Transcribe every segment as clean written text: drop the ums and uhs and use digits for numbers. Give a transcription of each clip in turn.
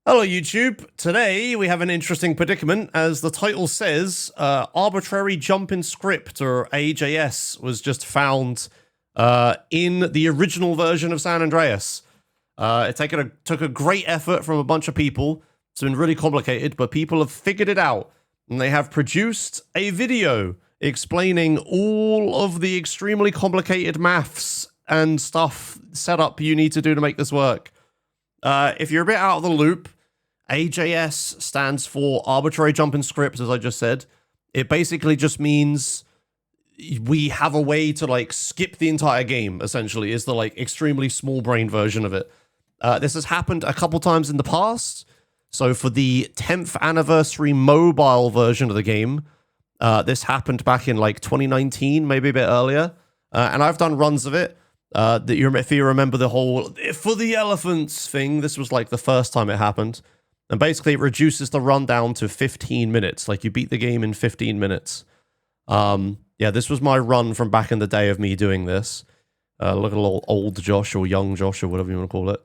Hello, YouTube. Today we have an interesting predicament. As the title says, arbitrary jump in script, or AJS, was just found in the original version of San Andreas. It took a great effort from a bunch of people. It's been really complicated, but people have figured it out. And they have produced a video explaining all of the extremely complicated maths and stuff setup you need to do to make this work. If you're a bit out of the loop, AJS stands for arbitrary jump in script, as I just said. It basically just means we have a way to like skip the entire game, essentially, is the like extremely small brain version of it. This has happened a couple times in the past. So for the 10th anniversary mobile version of the game, this happened back in like 2019, maybe a bit earlier. And I've done runs of it. If you remember the whole for the elephants thing, this was like the first time it happened. And basically it reduces the run down to 15 minutes. Like you beat the game in 15 minutes. Yeah, this was my run from back in the day of me doing this. Look at old Josh or young Josh or whatever you want to call it.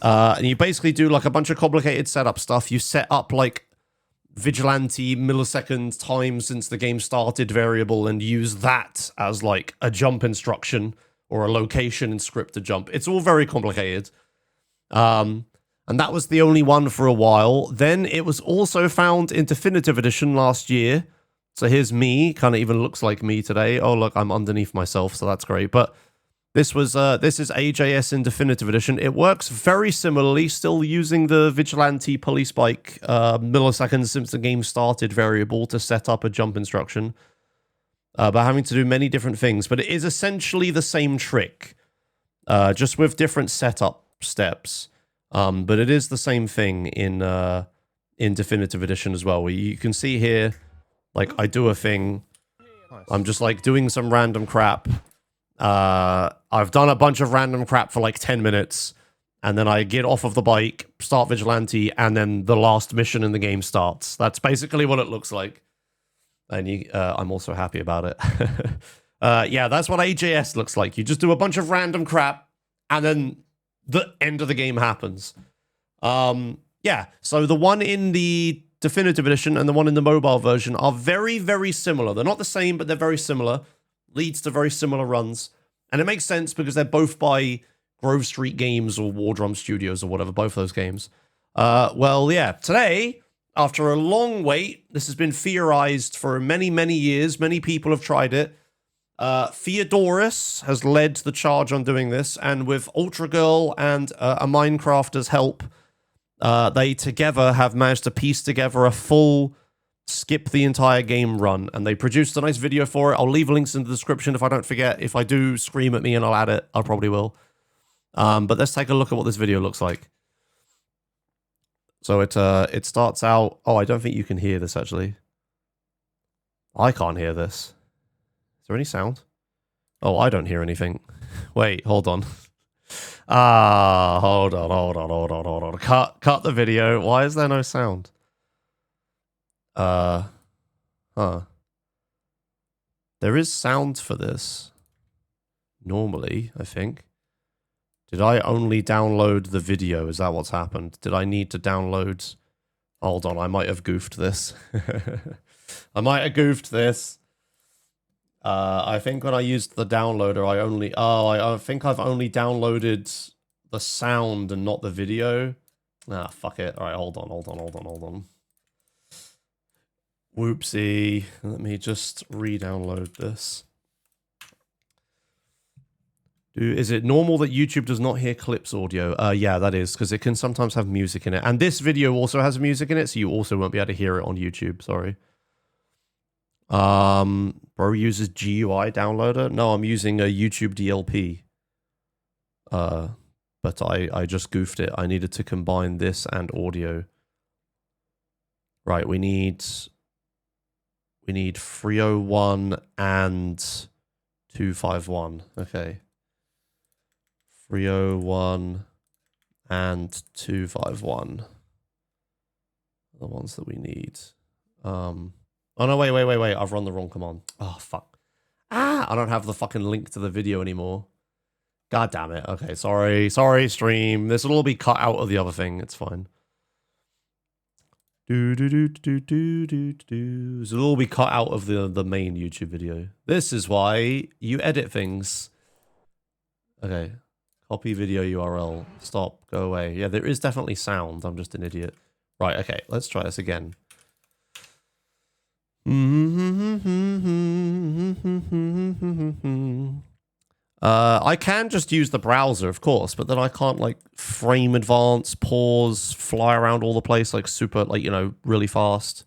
And you basically do like a bunch of complicated setup stuff. You set up like vigilante millisecond time since the game started variable and use that as like a jump instruction or a location in script to jump. It's all very complicated. And that was the only one for a while. Then it was also found in Definitive Edition last year. So here's me, kind of even looks like me today. Oh, look, I'm underneath myself, so that's great. But this is AJS in Definitive Edition. It works very similarly, still using the Vigilante Police Bike milliseconds since the game started variable to set up a jump instruction. But having to do many different things. But it is essentially the same trick, just with different setup steps. But it is the same thing in Definitive Edition as well. Where you can see here, like I do a thing. I'm just like doing some random crap. I've done a bunch of random crap for like 10 minutes. And then I get off of the bike, start Vigilante, and then the last mission in the game starts. That's basically what it looks like. And I'm also happy about it. Yeah, that's what AJS looks like. You just do a bunch of random crap, and then the end of the game happens. Yeah, so the one in the Definitive Edition and the one in the mobile version are very, very similar. They're not the same, but they're very similar. Leads to very similar runs. And it makes sense because they're both by Grove Street Games or War Drum Studios or whatever, both those games. Well, yeah, today, after a long wait, this has been theorized for many, many years. Many people have tried it. Theodorus has led the charge on doing this, and with Ultra Girl and a Minecrafter's help, they together have managed to piece together a full skip the entire game run, and they produced a nice video for it. I'll leave links in the description if I don't forget. If I do scream at me and I'll add it, I probably will. But let's take a look at what this video looks like. So it starts out... Oh, I don't think you can hear this, actually. I can't hear this. Is there any sound? Oh, I don't hear anything. Wait, hold on. Hold on. Cut the video. Why is there no sound? Huh. There is sound for this. Normally, I think. Did I only download the video? Is that what's happened? Did I need to download... Hold on, I might have goofed this. I might have goofed this. I think when I used the downloader, I think I've only downloaded the sound and not the video. Ah, fuck it. All right, hold on. Whoopsie. Let me just re-download this. Is it normal that YouTube does not hear clips audio? Yeah, that is, because it can sometimes have music in it. And this video also has music in it, so you also won't be able to hear it on YouTube, sorry. Bro uses GUI downloader? No, I'm using a YouTube DLP. But I just goofed it. I needed to combine this and audio. Right, we need 301 and 251. Okay. 301 and 251. The ones that we need. Oh no, wait. I've run the wrong command. Oh, fuck. I don't have the fucking link to the video anymore. God damn it. Okay, sorry, stream. This will all be cut out of the other thing. It's fine. This will all be cut out of the main YouTube video. This is why you edit things. Okay. Copy video URL. Stop. Go away. Yeah, there is definitely sound. I'm just an idiot. Right, okay. Let's try this again. I can just use the browser, of course, but then I can't, like, frame advance, pause, fly around all the place, like, super, like, you know, really fast.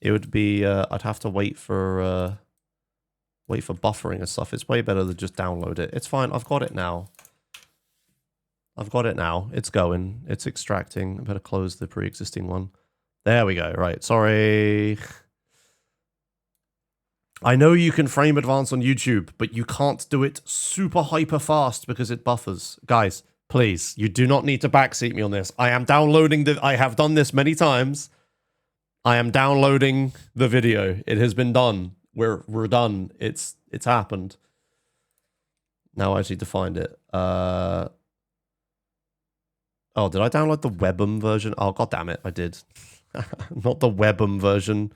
It would be, I'd have to wait for buffering and stuff. It's way better to just download it. It's fine. I've got it now. I've got it now. It's going. It's extracting. I better close the pre-existing one. There we go. Right. Sorry. I know you can frame advance on YouTube, but you can't do it super hyper fast because it buffers. Guys, please, you do not need to backseat me on this. I am downloading the... I have done this many times. I am downloading the video. It has been done. We're done. It's happened. Now I just need to find it. Oh, did I download the Webm version? Oh, god damn it, I did. Not the Webm version.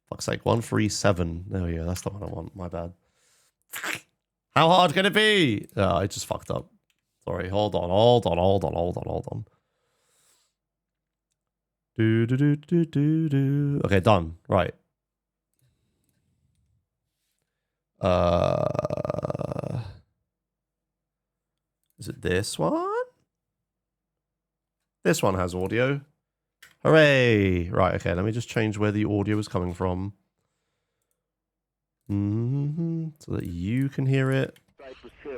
Fuck's sake, 137. There we go, that's the one I want. My bad. How hard can it be? Oh, I just fucked up. Sorry, hold on. Okay, done. Right. Is it this one? This one has audio. Hooray! Right, okay, let me just change where the audio is coming from. So that you can hear it.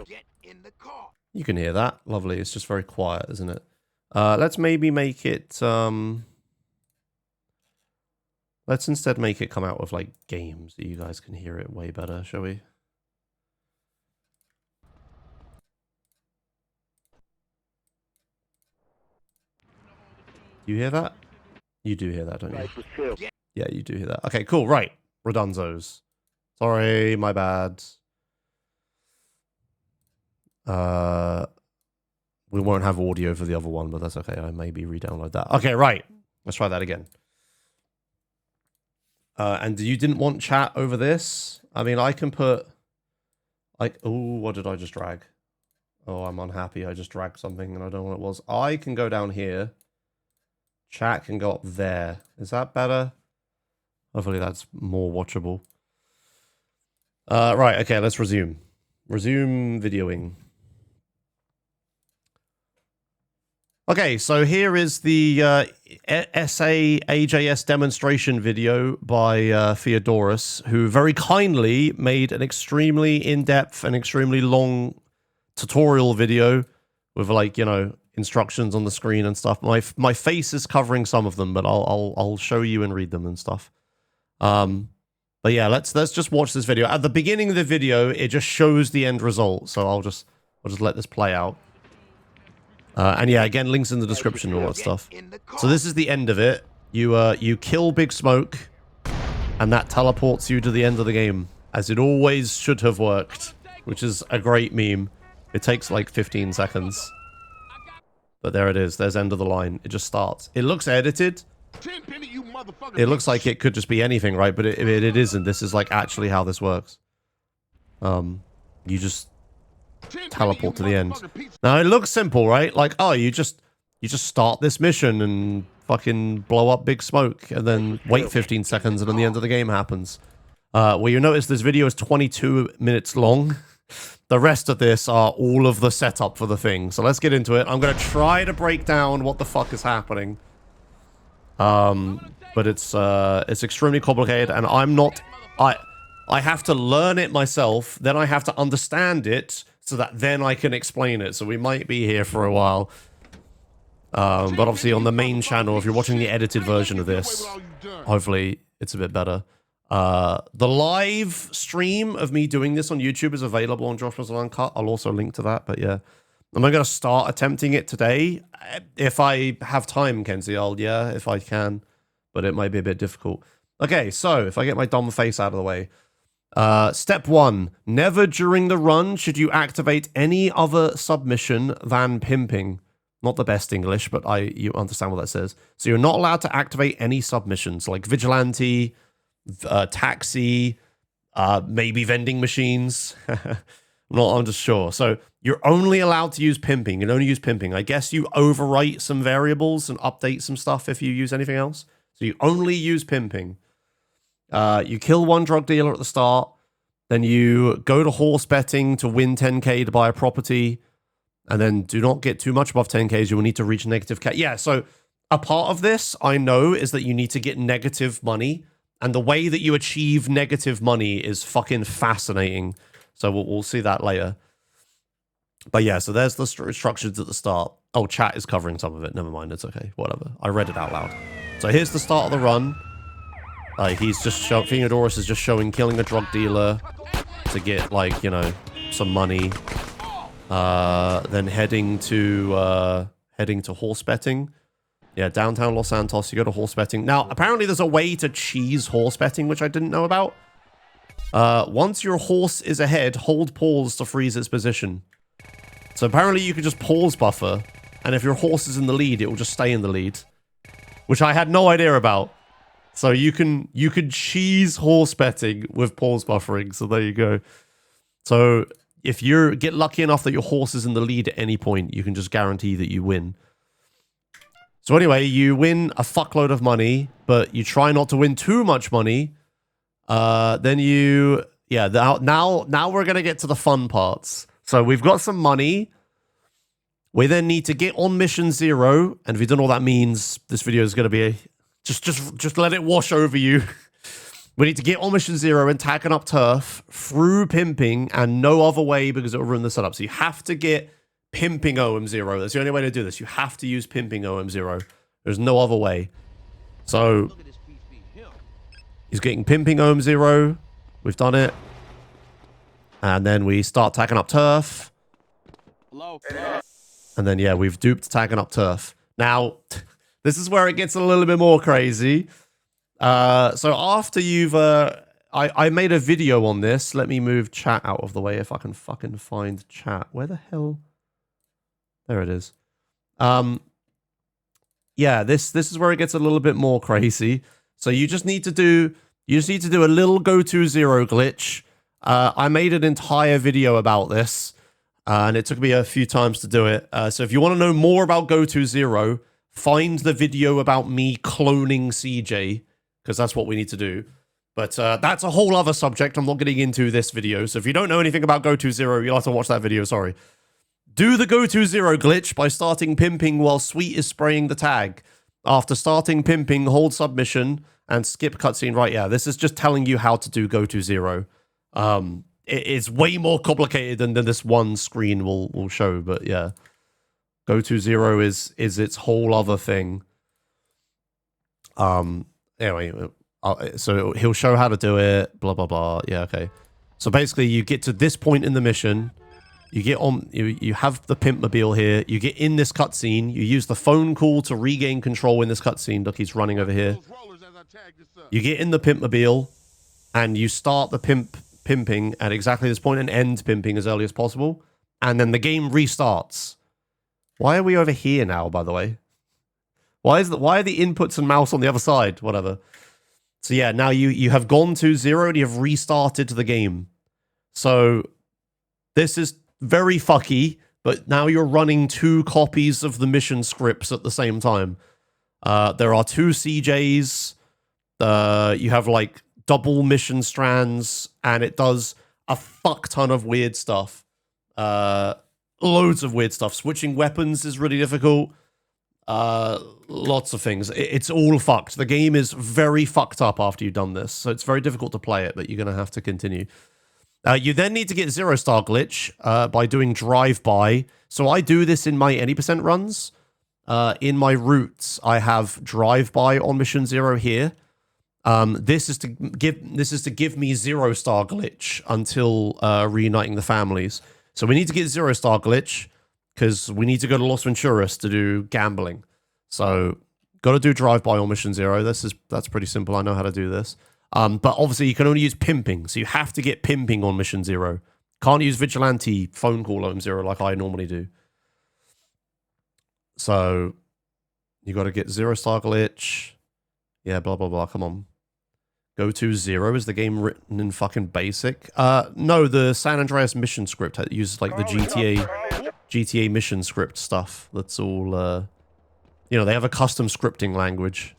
Get in the car. You can hear that. Lovely. It's just very quiet, isn't it? Let's maybe make it... Let's instead make it come out with, like, games that you guys can hear it way better, shall we? You hear that? You do hear that, don't you? Yeah, you do hear that. Okay, cool. Right. Redunzos. Sorry, my bad. We won't have audio for the other one, but that's okay. I maybe re-download that. Okay, right. Let's try that again. And you didn't want chat over this? I mean, I can put... like, oh, what did I just drag? Oh, I'm unhappy. I just dragged something and I don't know what it was. I can go down here. Chat can go up there. Is that better? Hopefully that's more watchable. Right, okay, let's resume. Resume videoing. Okay, so here is the SA AJS demonstration video by Theodorus, who very kindly made an extremely in-depth and extremely long tutorial video with, like, you know, instructions on the screen and stuff. My face is covering some of them, but I'll show you and read them and stuff. But yeah, let's just watch this video. At the beginning of the video, it just shows the end result, so I'll just let this play out. And yeah, again, links in the description and all that stuff. So this is the end of it. You kill Big Smoke, and that teleports you to the end of the game, as it always should have worked, which is a great meme. It takes like 15 seconds. But there it is. There's end of the line. It just starts. It looks edited. It looks like it could just be anything, right? But it isn't. This is like actually how this works. You just teleport to the end. Now it looks simple, right? Like, oh, you just start this mission and fucking blow up Big Smoke and then wait 15 seconds and then the end of the game happens. Well, you notice this video is 22 minutes long. The rest of this are all of the setup for the thing. So let's get into it. I'm going to try to break down what the fuck is happening. But it's extremely complicated, and I'm not... I have to learn it myself, then I have to understand it, so that then I can explain it. So we might be here for a while. But obviously on the main channel, if you're watching the edited version of this, hopefully it's a bit better. The live stream of me doing this on YouTube is available on Josh Russell Uncut. I'll also link to that, but yeah. I'm going to start attempting it today. If I have time, Kenzie, yeah, if I can. But it might be a bit difficult. Okay, so if I get my dumb face out of the way. Step 1. Never during the run should you activate any other submission than pimping. Not the best English, but you understand what that says. So you're not allowed to activate any submissions like vigilante, taxi, maybe vending machines. I'm just sure. So you're only allowed to use pimping. You can only use pimping. I guess you overwrite some variables and update some stuff if you use anything else. So you only use pimping. You kill one drug dealer at the start. Then you go to horse betting to win 10k to buy a property. And then do not get too much above 10k. You will need to reach negative cash. Yeah, so a part of this, I know, is that you need to get negative money. And the way that you achieve negative money is fucking fascinating. So we'll see that later. But yeah, so there's the instructions at the start. Oh, chat is covering some of it. Never mind, it's okay. Whatever. I read it out loud. So here's the start of the run. He's just showing, Theodorus is just showing killing a drug dealer to get, like, you know, some money. Then heading to horse betting. Yeah, downtown Los Santos, you go to horse betting. Now, apparently there's a way to cheese horse betting, which I didn't know about. Once your horse is ahead, hold pause to freeze its position. So apparently you can just pause buffer, and if your horse is in the lead, it will just stay in the lead. Which I had no idea about. So you can cheese horse betting with pause buffering, so there you go. So if you get lucky enough that your horse is in the lead at any point, you can just guarantee that you win. So anyway, you win a fuckload of money, but you try not to win too much money. Then you... Yeah, now we're going to get to the fun parts. So we've got some money. We then need to get on mission 0. And if you don't know what that means, this video is going to be... Just let it wash over you. We need to get on mission 0 and tacken up turf through pimping and no other way because it will ruin the setup. So you have to get pimping OM0. That's the only way to do this. You have to use pimping OM0. There's no other way. So he's getting pimping OM0. We've done it. And then we start tacking up turf. And then, yeah, we've duped tacking up turf. Now, this is where it gets a little bit more crazy. So after you've... I made a video on this. Let me move chat out of the way if I can fucking find chat. Where the hell... There it is. Yeah, this is where it gets a little bit more crazy. So you just need to do a little GoToZero glitch. I made an entire video about this, and it took me a few times to do it. So if you want to know more about GoToZero, find the video about me cloning CJ, because that's what we need to do. But that's a whole other subject I'm not getting into this video. So if you don't know anything about GoToZero, you'll have to watch that video, sorry. Do the GoToZero glitch by starting pimping while Sweet is spraying the tag. After starting pimping, hold submission and skip cutscene. Right, yeah, this is just telling you how to do GoToZero. It's way more complicated than this one screen will show, but yeah. GoToZero is its whole other thing. Anyway, so he'll show how to do it, blah, blah, blah. Yeah, okay. So basically, you get to this point in the mission. You get on, you have the Pimpmobile here. You get in this cutscene. You use the phone call to regain control in this cutscene. Look, he's running over here. You get in the Pimpmobile, and you start the pimping at exactly this point and end pimping as early as possible. And then the game restarts. Why are we over here now, by the way? Why are the inputs and mouse on the other side? Whatever. So yeah, now you have gone to 0 and you have restarted the game. So this is very fucky, but now you're running 2 copies of the mission scripts at the same time. There are 2 CJs. You have like double mission strands, and it does a fuck ton of weird stuff. Loads of weird stuff. Switching weapons is really difficult. Lots of things. It's all fucked. The game is very fucked up after you've done this, so it's very difficult to play it, but you're going to have to continue. You then need to get 0-star glitch by doing drive-by. So I do this in my any % runs. In my routes, I have drive-by on mission 0 here. This is to give me 0-star glitch until reuniting the families. So we need to get 0-star glitch because we need to go to Los Venturas to do gambling. So got to do drive-by on mission 0. That's pretty simple. I know how to do this. But obviously you can only use pimping, so you have to get pimping on mission 0. Can't use vigilante phone call on 0 like I normally do. So you got to get 0-star glitch. Yeah, blah, blah, blah. Come on. Go to 0. Is the game written in fucking basic? No, the San Andreas mission script uses like the GTA mission script stuff. That's all, you know, they have a custom scripting language.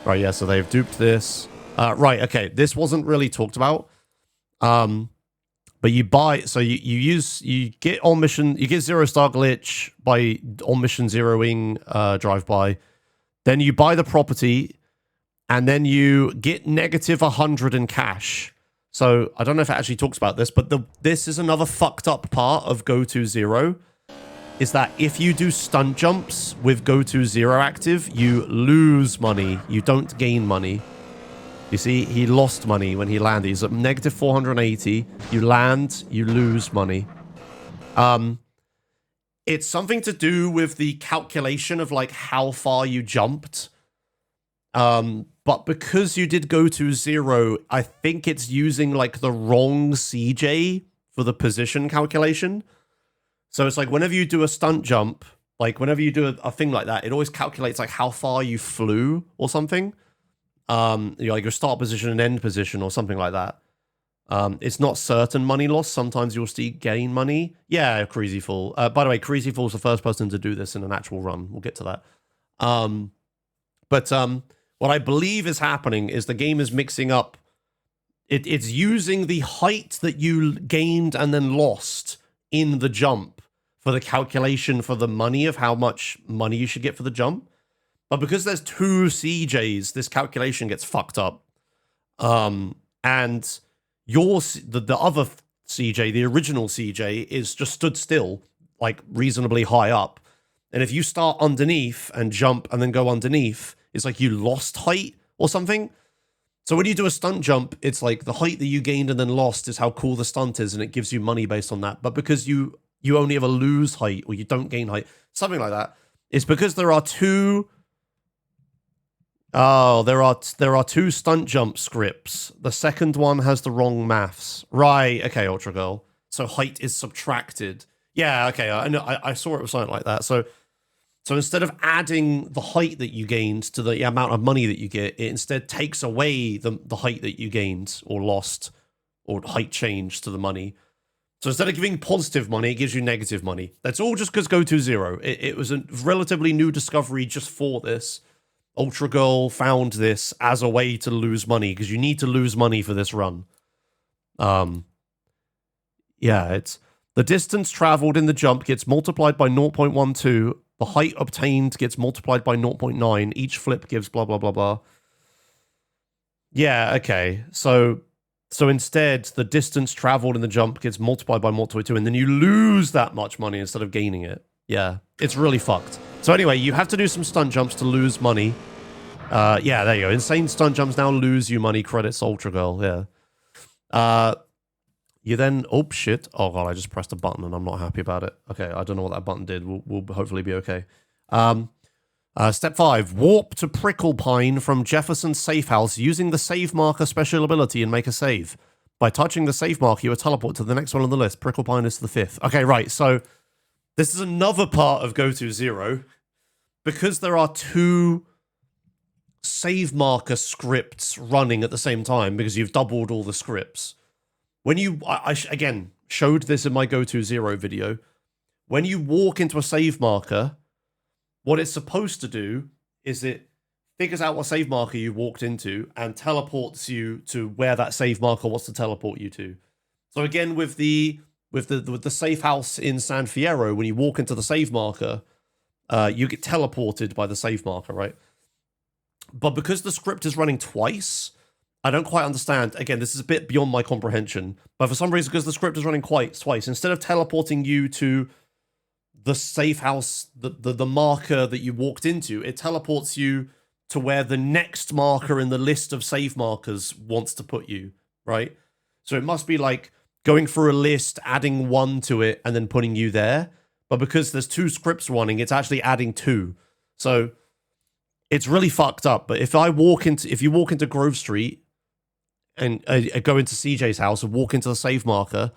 Right, yeah, so they've duped this. Right, okay, this wasn't really talked about. But you buy, so you get on mission, you get 0-star glitch by on mission zeroing drive-by. Then you buy the property, and then you get negative 100 in cash. So I don't know if it actually talks about this, but this is another fucked up part of GoToZero, is that if you do stunt jumps with GoToZero active, you lose money. You don't gain money. You see, he lost money when he landed. He's at negative 480. You land, you lose money. It's something to do with the calculation of like how far you jumped. But because you did GoToZero, I think it's using like the wrong CJ for the position calculation. So it's like whenever you do a stunt jump, like whenever you do a thing like that, it always calculates like how far you flew or something. You know, like your start position and end position or something like that. It's not certain money loss. Sometimes you'll still gain money. Yeah, Crazy Fool. By the way, Crazy Fool's the first person to do this in an actual run. We'll get to that. But what I believe is happening is the game is mixing up. It's using the height that you gained and then lost in the jump for the calculation for the money of how much money you should get for the jump. But because there's two CJs, this calculation gets fucked up. And the other CJ, the original CJ, is just stood still, like reasonably high up. And if you start underneath and jump and then go underneath, it's like you lost height or something. So when you do a stunt jump, it's like the height that you gained and then lost is how cool the stunt is, and it gives you money based on that. But because you only ever lose height or you don't gain height, something like that, it's because there are two... Oh, there are two stunt jump scripts. The second one has the wrong maths. Right, okay, Ultra Girl. So height is subtracted. Yeah, okay, I know. I saw it was something like that. So instead of adding the height that you gained to the amount of money that you get, it instead takes away the height that you gained or lost or height change to the money. So instead of giving positive money, it gives you negative money. That's all just because GoToZero. It was a relatively new discovery just for this. Ultra Girl found this as a way to lose money because you need to lose money for this run. Yeah, it's the distance traveled in the jump gets multiplied by 0.12. The height obtained gets multiplied by 0.9. Each flip gives blah, blah, blah, blah. Yeah, okay. So instead, the distance traveled in the jump gets multiplied by 0.2, and then you lose that much money instead of gaining it. Yeah, it's really fucked. So anyway, you have to do some stunt jumps to lose money. Yeah, there you go. Insane stunt jumps now lose you money. Credits Ultra Girl, yeah. You then... Oh, shit. Oh, God, I just pressed a button and I'm not happy about it. Okay, I don't know what that button did. We'll hopefully be okay. Step 5. Warp to Pricklepine from Jefferson's safe house using the save marker special ability and make a save. By touching the save marker, you will teleport to the next one on the list. Pricklepine is the 5th. Okay, right, so... This is another part of GoToZero. Because there are two save marker scripts running at the same time, because you've doubled all the scripts. When you, I again, showed this in my GoToZero video. When you walk into a save marker, what it's supposed to do is it figures out what save marker you walked into and teleports you to where that save marker wants to teleport you to. So again, with the safe house in San Fierro, when you walk into the save marker, you get teleported by the save marker, right? But because the script is running twice, I don't quite understand. Again, this is a bit beyond my comprehension. But for some reason, because the script is running twice, instead of teleporting you to the safe house, the marker that you walked into, it teleports you to where the next marker in the list of save markers wants to put you, right? So it must be like going through a list, adding one to it, and then putting you there. But because there's two scripts running, it's actually adding two. So it's really fucked up. But if you walk into Grove Street and go into CJ's house and walk into the save marker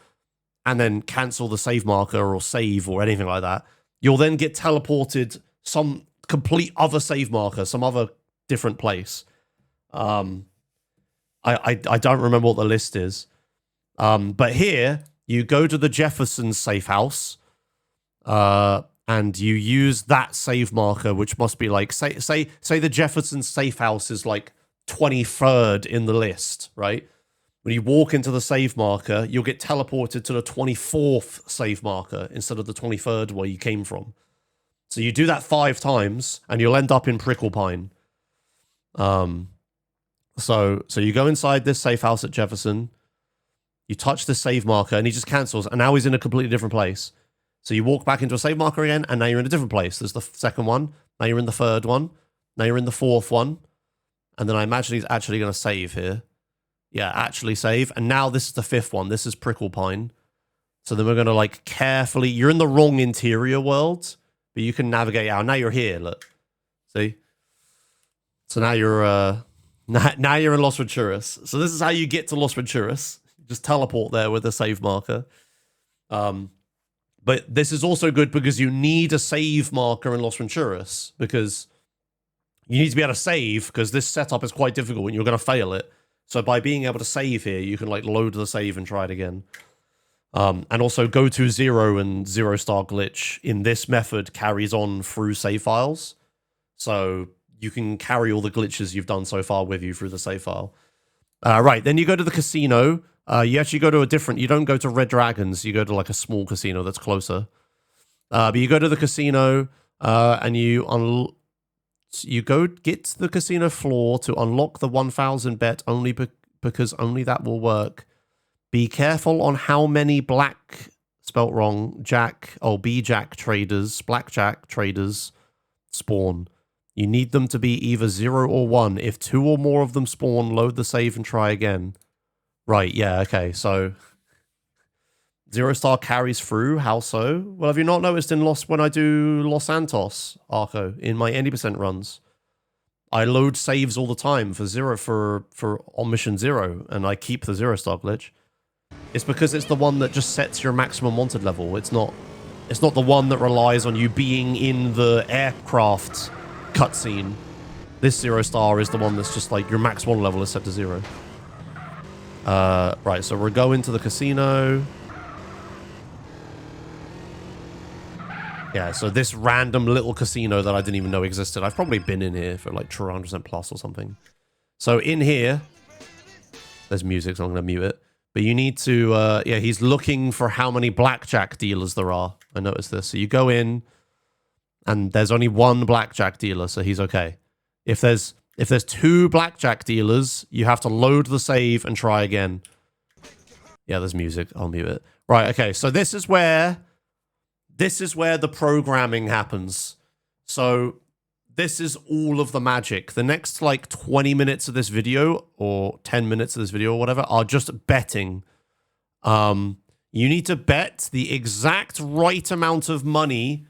and then cancel the save marker or save or anything like that, you'll then get teleported some complete other save marker, some other different place. I don't remember what the list is. But here, you go to the Jefferson safe house, and you use that save marker, which must be like, say the Jefferson safe house is like 23rd in the list, right? When you walk into the save marker, you'll get teleported to the 24th save marker instead of the 23rd where you came from. So you do that 5 times, and you'll end up in Prickle Pine. So you go inside this safe house at Jefferson, you touch the save marker, and he just cancels, and now he's in a completely different place. So you walk back into a save marker again, and now you're in a different place. There's the second one, now you're in the third one, now you're in the fourth one, and then I imagine he's actually going to save here. Yeah, actually save, and now this is the 5th one. This is Prickle Pine. So then we're going to like carefully, you're in the wrong interior world, but you can navigate out. Now you're here, look. See? So now you're now you're in Los Venturas. So this is how you get to Los Venturas. Just teleport there with a save marker. But this is also good because you need a save marker in Los Venturas, because you need to be able to save, because this setup is quite difficult and you're going to fail it. So by being able to save here, you can like load the save and try it again. And also go to 0 and 0 star glitch in this method carries on through save files. So you can carry all the glitches you've done so far with you through the save file. Right, then you go to the casino. You actually go to a different, you don't go to Red Dragons, you go to like a small casino that's closer. But you go to the casino, and you go get to the casino floor to unlock the 1000 bet only because only that will work. Be careful on how many black, spelt wrong, blackjack traders spawn. You need them to be either 0 or 1. If 2 or more of them spawn, load the save and try again. Right, yeah, okay, so 0 star carries through. How so? Well, have you not noticed when I do Los Santos, Arco, in my 80% runs, I load saves all the time for on mission 0, and I keep the 0 star glitch. It's because it's the one that just sets your maximum wanted level. It's not the one that relies on you being in the aircraft cutscene. This 0 star is the one that's just like your max wanted level is set to 0. Right, so we're going to the casino. Yeah, so this random little casino that I didn't even know existed. I've probably been in here for like 200% plus or something. So in here, there's music, so I'm going to mute it. But you need to, yeah, he's looking for how many blackjack dealers there are. I noticed this. So you go in, and there's only 1 blackjack dealer, so he's okay. If there's 2 blackjack dealers, you have to load the save and try again. Yeah, there's music. I'll mute it. Right, okay, so this is where the programming happens. So this is all of the magic. The next like 20 minutes of this video, or 10 minutes of this video or whatever, are just betting. You need to bet the exact right amount of money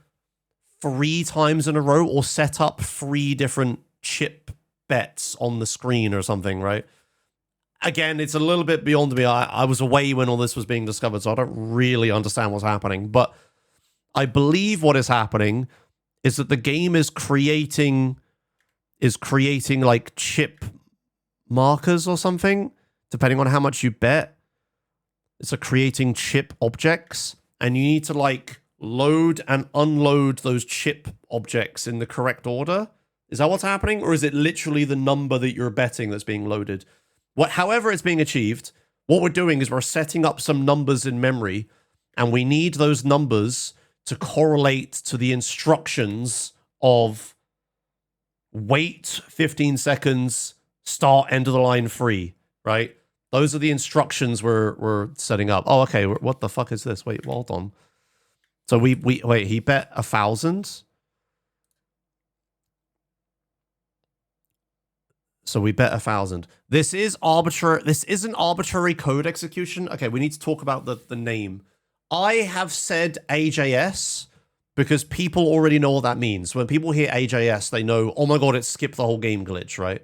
3 times in a row, or set up 3 different chip bets on the screen or something, right? Again, it's a little bit beyond me. I was away when all this was being discovered, so I don't really understand what's happening. But I believe what is happening is that the game is creating like chip markers or something, depending on how much you bet. It's creating chip objects, and you need to like load and unload those chip objects in the correct order. Is that what's happening? Or is it literally the number that you're betting that's being loaded? However it's being achieved, what we're doing is we're setting up some numbers in memory, and we need those numbers to correlate to the instructions of wait 15 seconds, start end of the line free, right? Those are the instructions we're setting up. Oh, okay. What the fuck is this? Wait, hold on. So wait, he bet 1,000. So we bet 1,000. This is arbitrary. This isn't arbitrary code execution. Okay, we need to talk about the name. I have said AJS because people already know what that means. When people hear AJS, they know, oh my god, it skipped the whole game glitch, right?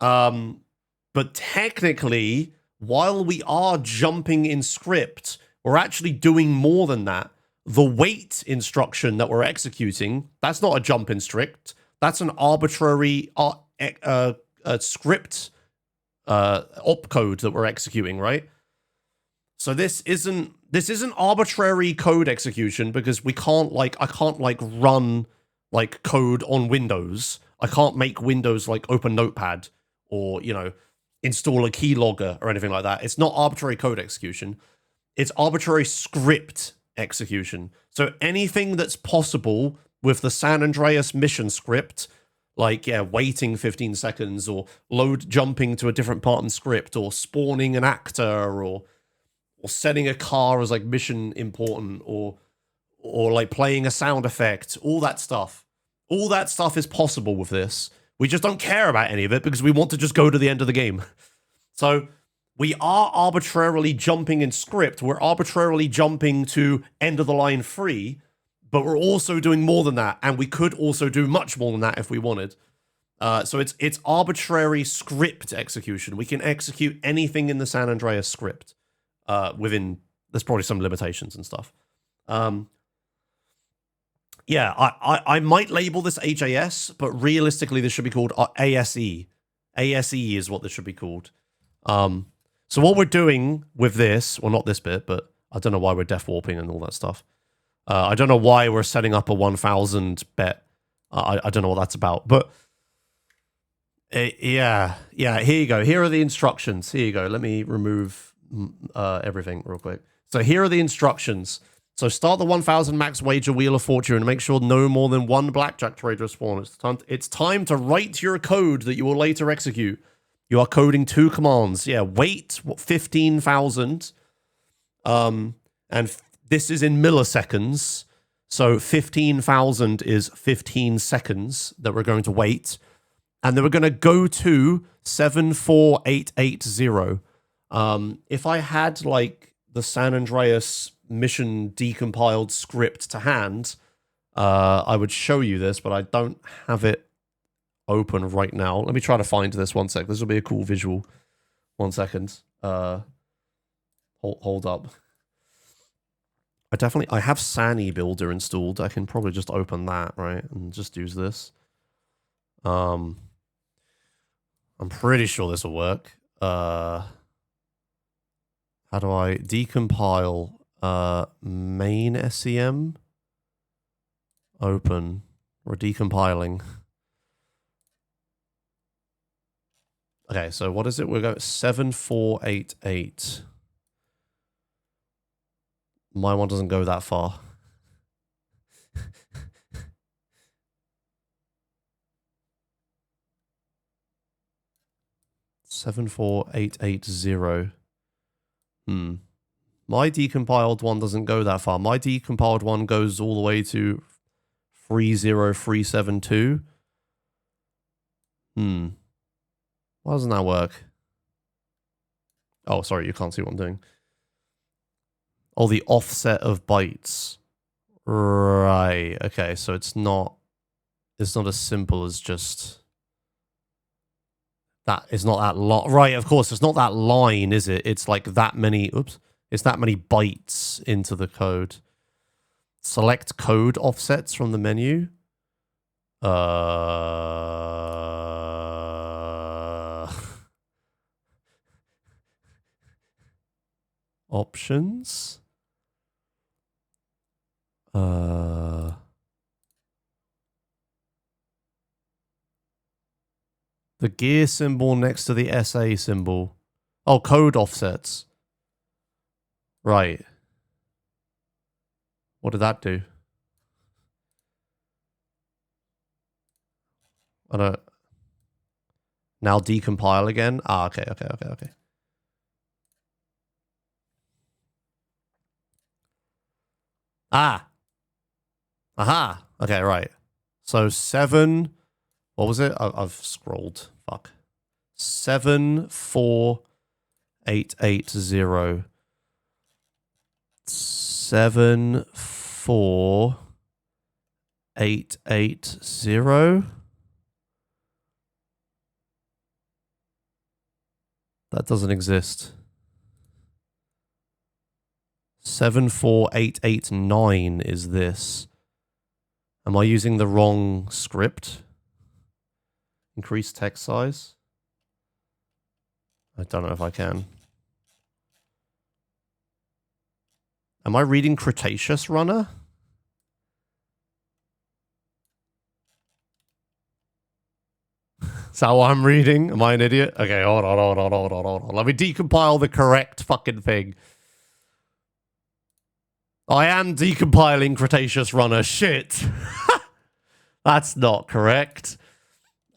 But technically, while we are jumping in script, we're actually doing more than that. the wait instruction that we're executing, that's not a jump in script. That's an arbitrary script opcode that we're executing, right? So this isn't arbitrary code execution because I can't run like code on Windows. I can't make Windows like open Notepad or, you know, install a keylogger or anything like that. It's not arbitrary code execution. It's arbitrary script execution. So anything that's possible with the San Andreas mission script, like, yeah, waiting 15 seconds or jumping to a different part in the script or spawning an actor or setting a car as like mission important or like playing a sound effect, all that stuff is possible with this. We just don't care about any of it because we want to just go to the end of the game. So we are arbitrarily jumping in script. We're arbitrarily jumping to end of the line free, but we're also doing more than that, and we could also do much more than that if we wanted. So it's arbitrary script execution. We can execute anything in the San Andreas script within. There's probably some limitations and stuff. Yeah, I might label this AJS, but realistically, this should be called ASE. ASE is what this should be called. So what we're doing with this, well, not this bit, but I don't know why we're def warping and all that stuff. I don't know why we're setting up a 1,000 bet. I don't know what that's about, but yeah, here you go. Here are the instructions. Here you go. Let me remove everything real quick. So here are the instructions. So start the 1,000 max wager Wheel of Fortune and make sure no more than one blackjack trader spawn. It's time to write your code that you will later execute. You are coding 2 commands. Yeah, wait 15,000. And this is in milliseconds. So 15,000 is 15 seconds that we're going to wait. And then we're going to go to 74880. If I had like the San Andreas mission decompiled script to hand, I would show you this, but I don't have it open right now. Let me try to find this 1 sec. This will be a cool visual. 1 second. Hold up. I have Sani Builder installed. I can probably just open that, right? And just use this. I'm pretty sure this will work. How do I decompile main SEM? Open. We're decompiling. Okay, so what is it? We're going 7488. My one doesn't go that far. Seven four eight eight zero. My decompiled one doesn't go that far. My decompiled one goes all the way to 30372. Why doesn't that work? Oh, sorry, you can't see what I'm doing. Oh, the offset of bytes. Right. Okay, so it's not as simple as just that. It's not that long. Right, of course, it's not that line, is it? It's like that many, it's that many bytes into the code. Select code offsets from the menu. Options. The gear symbol next to the SA symbol. Oh, code offsets. Right. What did that do? I don't. Now decompile again. Ah, okay. Ah. Aha. Okay, right. So 7. What was it? I've scrolled. Fuck. 74880. 74880. That doesn't exist. 74889 is this. Am I using the wrong script? Increase text size? I don't know if I can. Am I reading Cretaceous Runner? Is that what I'm reading? Am I an idiot? Okay, hold on. Let me decompile the correct fucking thing. I am decompiling Cretaceous Runner. Shit. That's not correct.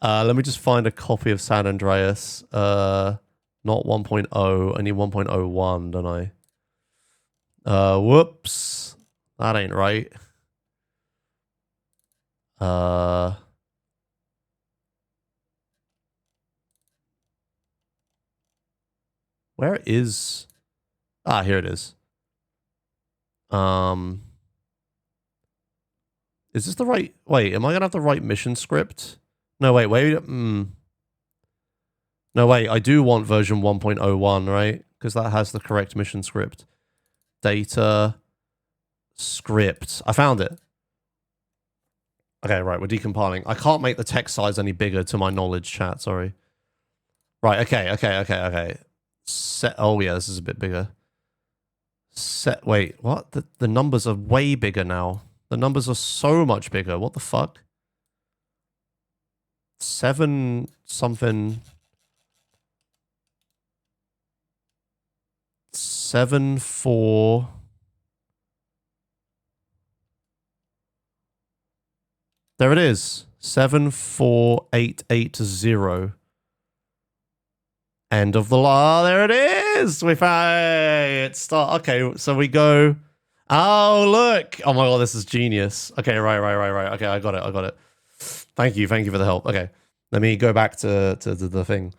Let me just find a copy of San Andreas. Not 1.0. I need 1.01, don't I? Whoops. That ain't right. Where is... Ah, here it is. Is this the right... Wait, am I going to have the right mission script? No, wait. No, wait. I do want version 1.01, right? Because that has the correct mission script. Data... Script. I found it. Okay, right. We're decompiling. I can't make the text size any bigger to my knowledge, chat. Sorry. Right, okay. Oh, yeah, this is a bit bigger. Wait, what? The numbers are way bigger now. The numbers are so much bigger. What the fuck? 7 something. 7 4. There it is. 74880. End of the law. There it is. We found it. Start. Okay, so we go. Oh, look. Oh my god, this is genius. Okay, right. Okay, I got it. Thank you for the help. Okay, let me go back to the thing.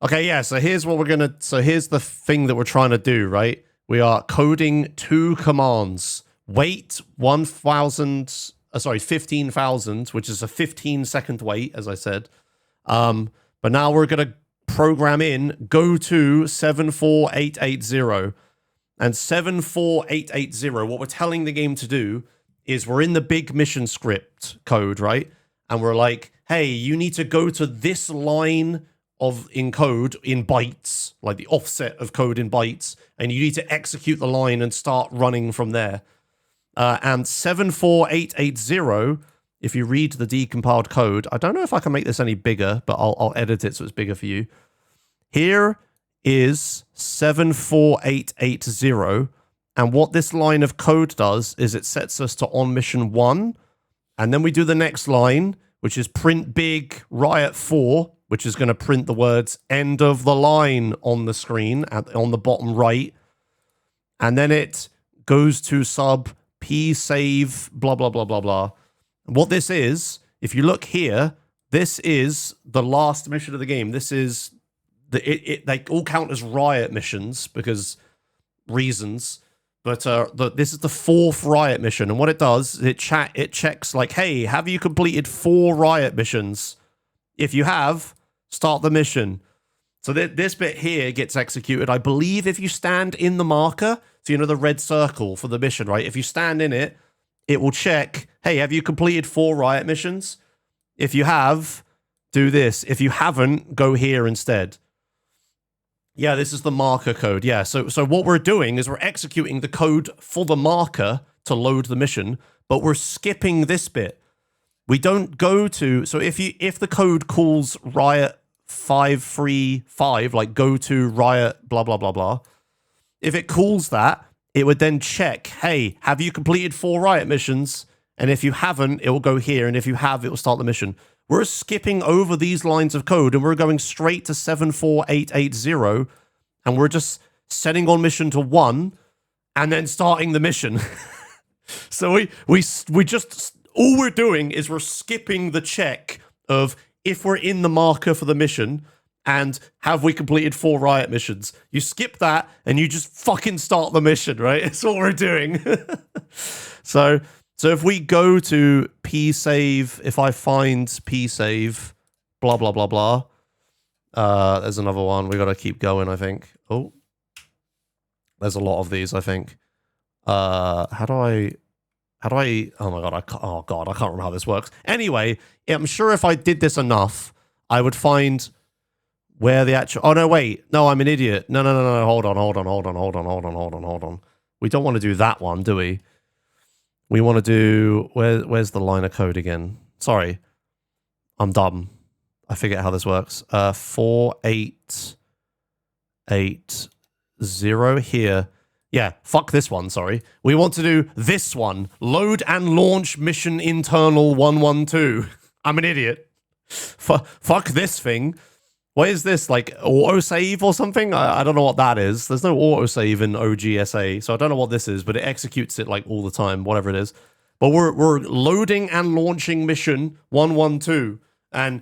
Okay, yeah. So here's what we're gonna. So here's the thing that we're trying to do. Right, we are coding 2 commands. Wait 1,000. 15,000, which is a 15-second wait, as I said. But now we're going to program in go to 74880. And 74880, what we're telling the game to do is we're in the big mission script code, right? And we're like, hey, you need to go to this line in code in bytes, like the offset of code in bytes, and you need to execute the line and start running from there. And 74880... If you read the decompiled code, I don't know if I can make this any bigger, but I'll edit it so it's bigger for you. Here is 74880. And what this line of code does is it sets us to on mission 1. And then we do the next line, which is print big riot 4, which is going to print the words end of the line on the screen on the bottom right. And then it goes to sub p save blah, blah, blah, blah, blah. What this is, if you look here, this is the last mission of the game. This is they all count as riot missions because reasons. But this is the 4th riot mission, and what it does, it checks like, hey, have you completed 4 riot missions? If you have, start the mission. So this bit here gets executed. I believe if you stand in the marker, so you know the red circle for the mission, right? If you stand in it, it will check, hey, have you completed 4 riot missions? If you have, do this. If you haven't, go here instead. Yeah, this is the marker code. Yeah, so what we're doing is we're executing the code for the marker to load the mission, but we're skipping this bit. We don't go to... So if the code calls riot 535, like go to riot blah, blah, blah, blah, if it calls that, it would then check, hey, have you completed 4 riot missions? And if you haven't, it will go here. And if you have, it will start the mission. We're skipping over these lines of code and we're going straight to 74880. And we're just setting on mission to 1 and then starting the mission. So we just, all we're doing is we're skipping the check of if we're in the marker for the mission and have we completed 4 riot missions? You skip that and you just fucking start the mission, right? It's what we're doing. So if we go to psave, if I find psave, blah, blah, blah, blah. There's another one. We got to keep going, I think. Oh. There's a lot of these, I think. How do I? Oh my god! I can't remember how this works. Anyway, I'm sure if I did this enough, I would find where the actual. Oh no! Wait, no, I'm an idiot. No. Hold on. We don't want to do that one, do we? We want to do where's the line of code again? Sorry, I'm dumb. I forget how this works. 4880 here. Yeah, fuck this one, sorry. We want to do this one. Load and launch mission internal 112. I'm an idiot. Fuck this thing. What is this, like autosave or something? I don't know what that is. There's no autosave in OGSA, so I don't know what this is, but it executes it like all the time, whatever it is. But we're loading and launching mission 112. And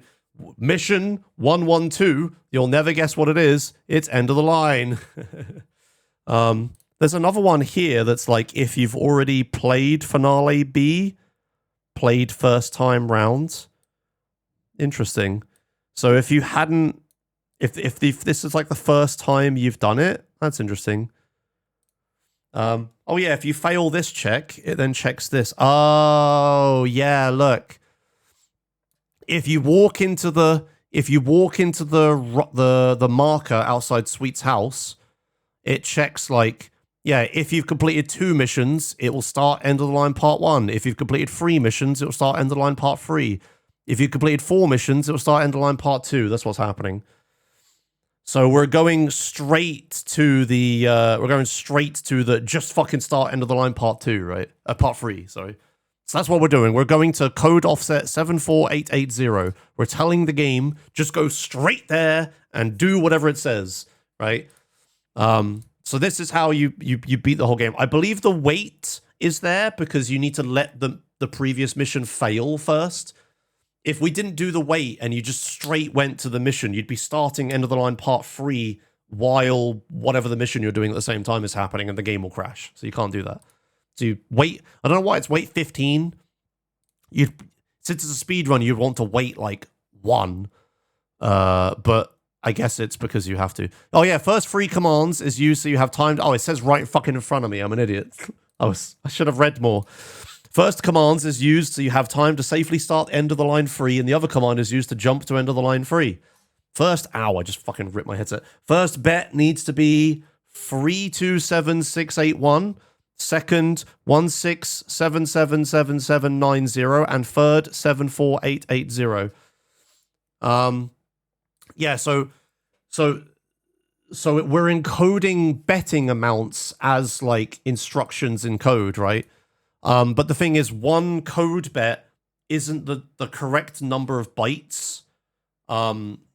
mission 112, you'll never guess what it is. It's end of the line. There's another one here that's like if you've already played Finale B, played first time round. Interesting. So if you hadn't, if this is like the first time you've done it, that's interesting. Oh yeah, if you fail this check, it then checks this. Oh yeah, look. If you walk into the marker outside Sweet's house, it checks like, yeah, if you've completed 2 missions, it will start end of the line part 1. If you've completed 3 missions, it will start end of the line part 3. If you completed 4 missions, it will start end of the line part 2. That's what's happening. So we're going straight to the just fucking start end of the line part 2, right? Part 3, sorry. So that's what we're doing. We're going to code offset 74880. We're telling the game just go straight there and do whatever it says, right? So this is how you beat the whole game. I believe the wait is there because you need to let the previous mission fail first. If we didn't do the wait and you just straight went to the mission, you'd be starting end of the line part 3 while whatever the mission you're doing at the same time is happening and the game will crash. So you can't do that. So you wait. I don't know why it's wait 15. Since it's a speed run, you'd want to wait like 1. But I guess it's because you have to. Oh yeah, first 3 commands is used so you have time. Oh, it says right fucking in front of me. I'm an idiot. I should have read more. First commands is used so you have time to safely start end of the line 3, and the other command is used to jump to end of the line 3. First, ow, I just fucking ripped my headset. First bet needs to be 327681. Second, 16777790, and third, 74880. Yeah, so we're encoding betting amounts as like instructions in code, right? But the thing is, one code bet isn't the correct number of bytes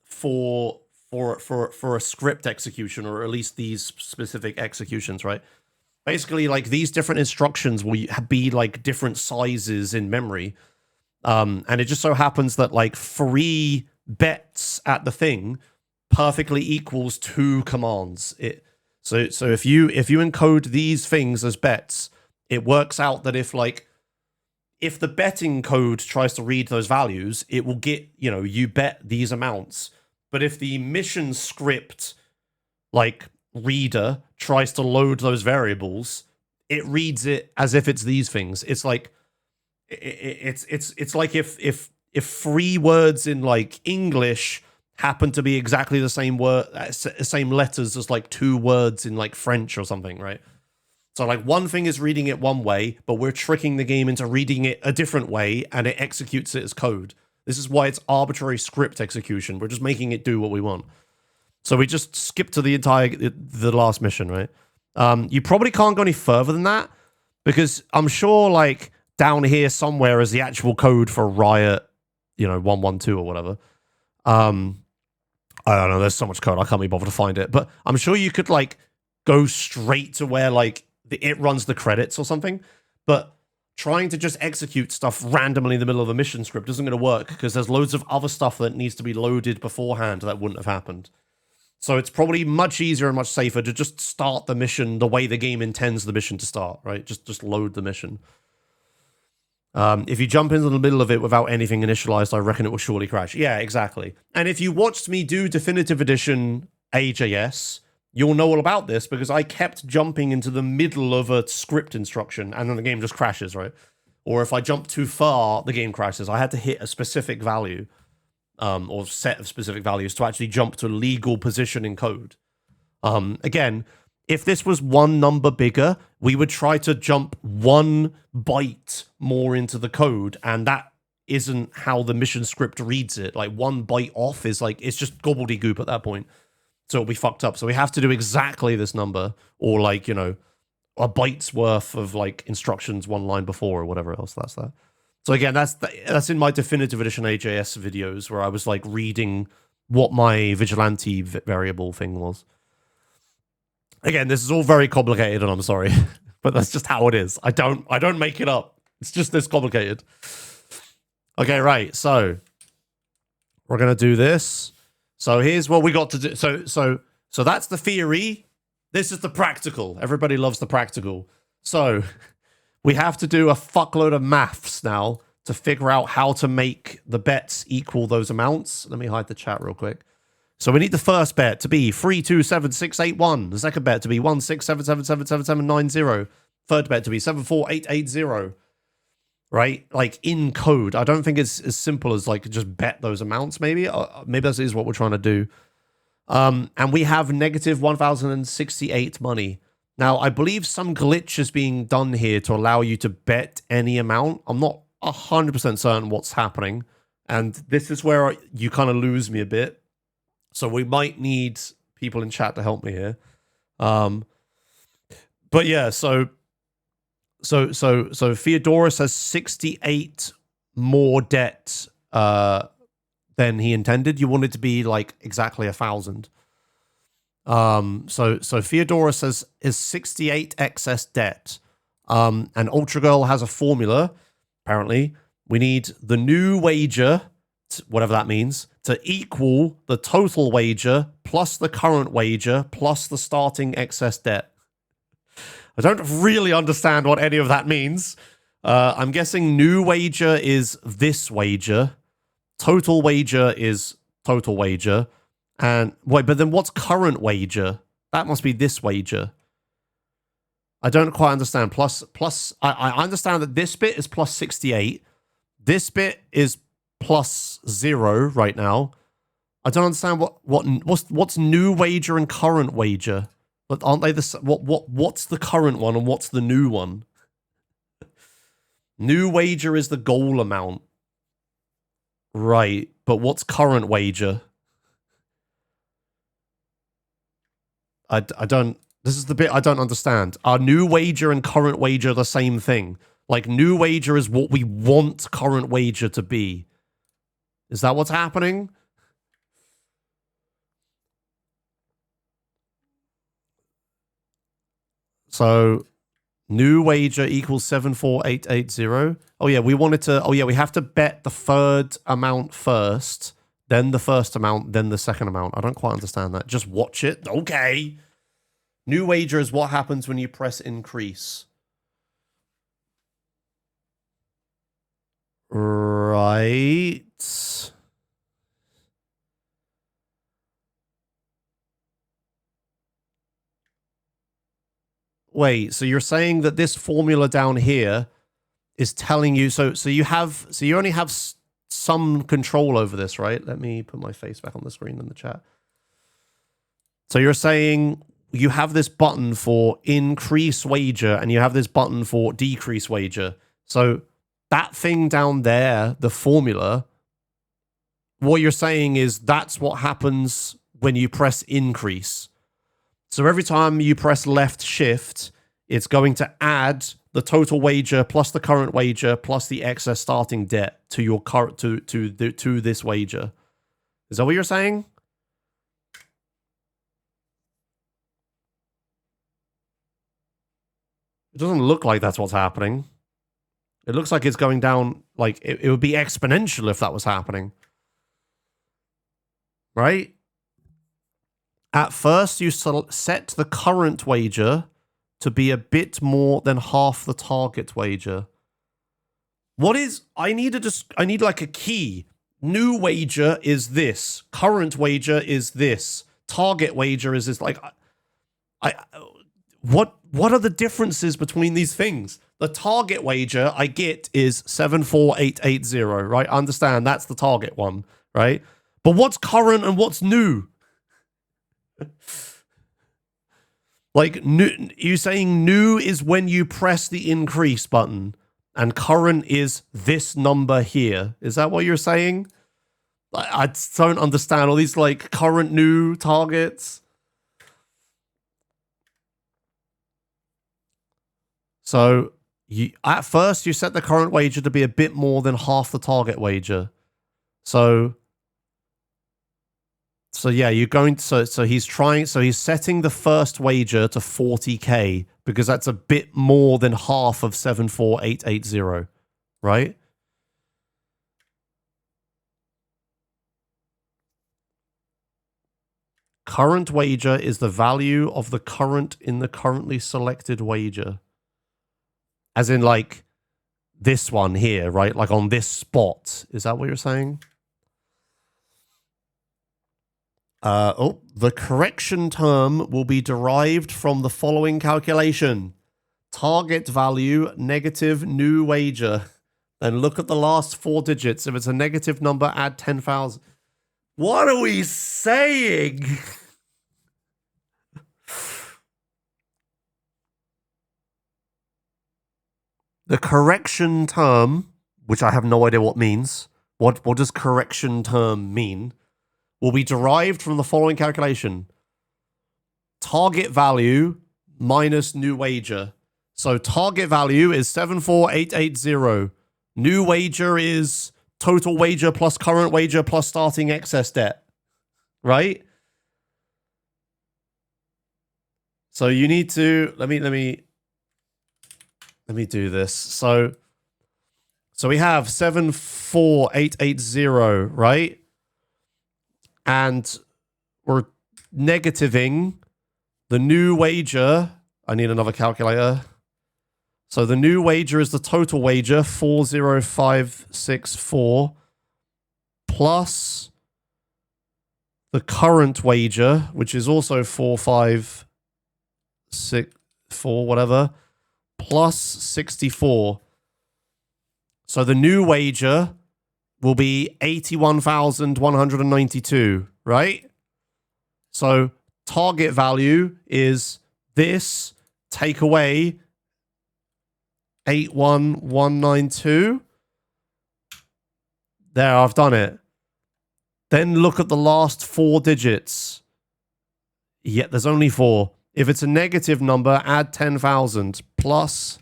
for a script execution, or at least these specific executions, right? Basically, like these different instructions will be like different sizes in memory, and it just so happens that like 3 bets at the thing perfectly equals 2 commands. So if you encode these things as bets, it works out that if the betting code tries to read those values, it will get, you bet these amounts. But if the mission script, like reader, tries to load those variables, it reads it as if it's these things. It's like it's like if 3 words in like English happen to be exactly the same same letters as like 2 words in like French or something, right? So like one thing is reading it one way, but we're tricking the game into reading it a different way, and it executes it as code. This is why it's arbitrary script execution. We're just making it do what we want. So we just skip to the last mission, right? You probably can't go any further than that, because I'm sure like down here somewhere is the actual code for Riot, 112 or whatever. I don't know. There's so much code. I can't be bothered to find it, but I'm sure you could like go straight to where like it runs the credits or something. But trying to just execute stuff randomly in the middle of a mission script isn't going to work, because there's loads of other stuff that needs to be loaded beforehand that wouldn't have happened. So it's probably much easier and much safer to just start the mission the way the game intends the mission to start, right? Just load the mission. If you jump into the middle of it without anything initialized, I reckon it will surely crash. Yeah, exactly. And if you watched me do Definitive Edition AJS, you'll know all about this because I kept jumping into the middle of a script instruction and then the game just crashes, right? Or if I jump too far, the game crashes. I had to hit a specific value or set of specific values to actually jump to legal position in code. Again, if this was one number bigger, we would try to jump 1 byte more into the code, and that isn't how the mission script reads it. Like 1 byte off is like, it's just gobbledygook at that point. So it'll be fucked up. So we have to do exactly this number, or like, you know, a byte's worth of like instructions 1 line before or whatever else. That's that. So again, that's in my definitive edition AJS videos where I was like reading what my vigilante variable thing was. Again, this is all very complicated, and I'm sorry, but that's just how it is. I don't make it up. It's just this complicated. Okay, right. So we're gonna do this. So here's what we got to do. So that's the theory. This is the practical. Everybody loves the practical. So we have to do a fuckload of maths now to figure out how to make the bets equal those amounts. Let me hide the chat real quick. So we need the first bet to be 3276881. The second bet to be 167777790. Third bet to be 74880. Right? Like in code. I don't think it's as simple as like just bet those amounts, maybe. Maybe that is what we're trying to do. And we have negative 1068 money. Now, I believe some glitch is being done here to allow you to bet any amount. I'm not 100% certain what's happening. And this is where you kind of lose me a bit. So we might need people in chat to help me here. But yeah, so Theodorus has 68 more debt than he intended. You want it to be like exactly 1,000. So Theodorus is 68 excess debt. And Ultra Girl has a formula. Apparently, we need the new wager, whatever that means, to equal the total wager plus the current wager plus the starting excess debt. I don't really understand what any of that means. I'm guessing new wager is this wager. Total wager is total wager. And wait, but then what's current wager? That must be this wager. I don't quite understand. I understand that this bit is plus 68. This bit is plus 0 right now. I don't understand what's new wager and current wager. But aren't they the what's the current one and what's the new one? New wager is the goal amount. Right, but what's current wager? I don't, this is the bit I don't understand. Are new wager and current wager the same thing? Like new wager is what we want current wager to be. Is that what's happening? So new wager equals 74880. Oh yeah, we wanted to, oh yeah, we have to bet the third amount first, then the first amount, then the second amount. I don't quite understand that. Just watch it. Okay. New wager is what happens when you press increase. Right. Wait, so you're saying that this formula down here is telling you, so you only have some control over this, right? Let me put my face back on the screen in the chat. So you're saying you have this button for increase wager and you have this button for decrease wager. So that thing down there, the formula, what you're saying is that's what happens when you press increase. So every time you press left shift, it's going to add the total wager plus the current wager plus the excess starting debt to your current to this wager. Is that what you're saying? It doesn't look like that's what's happening. It looks like it's going down, like it would be exponential if that was happening. Right? At first, you set the current wager to be a bit more than half the target wager. What is... I need like a key. New wager is this. Current wager is this. Target wager is this. Like, I what are the differences between these things? The target wager I get is 74880, right? I understand that's the target one, right? But what's current and what's new? Like, new, you saying new is when you press the increase button, and current is this number here. Is that what you're saying? I don't understand all these like current new targets. So at first you set the current wager to be a bit more than half the target wager. So yeah, you're going to, so he's setting the first wager to 40k because that's a bit more than half of 74880, right? Current wager is the value of the current in the currently selected wager. As in like this one here, right? Like on this spot. Is that what you're saying? The correction term will be derived from the following calculation. Target value, negative new wager. Then look at the last 4 digits. If it's a negative number, add 10,000. What are we saying? The correction term, which I have no idea what means. What does correction term mean? Will be derived from the following calculation. Target value minus new wager. So target value is 74880. New wager is total wager plus current wager plus starting excess debt. Right? So you need to let me do this. So we have 74880, right? And we're negativing the new wager. I need another calculator. So the new wager is the total wager, 40564, plus the current wager, which is also 4564, whatever, plus 64. So the new wager will be 81,192, right? So target value is this, take away 81192. There, I've done it. Then look at the last 4 digits. Yeah, there's only 4. If it's a negative number, add 10,000 plus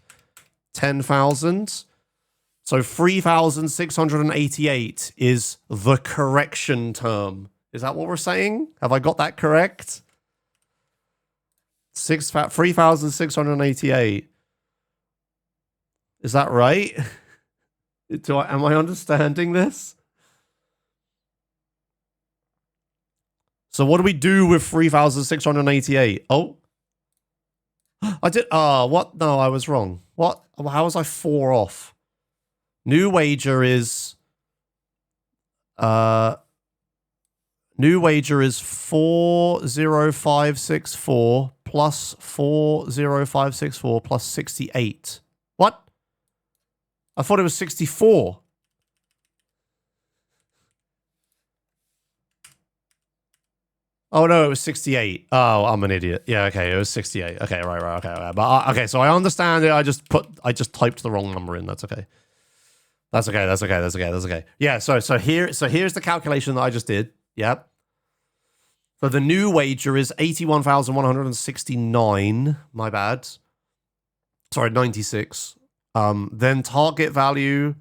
10,000. So 3,688 is the correction term. Is that what we're saying? Have I got that correct? 3,688. Is that right? Am I understanding this? So what do we do with 3,688? Oh. I did. What? No, I was wrong. What? How was I 4 off? New wager is. New wager is 40564 plus 40564 plus 68. What? I thought it was 64. Oh, no, it was 68. Oh, I'm an idiot. Yeah, okay, it was 68. Okay, right, okay. But, okay, so I understand it. I just typed the wrong number in. That's okay. That's okay. Yeah, so here's the calculation that I just did. Yep. So the new wager is 81,169. My bad. Sorry, 96. Then target value.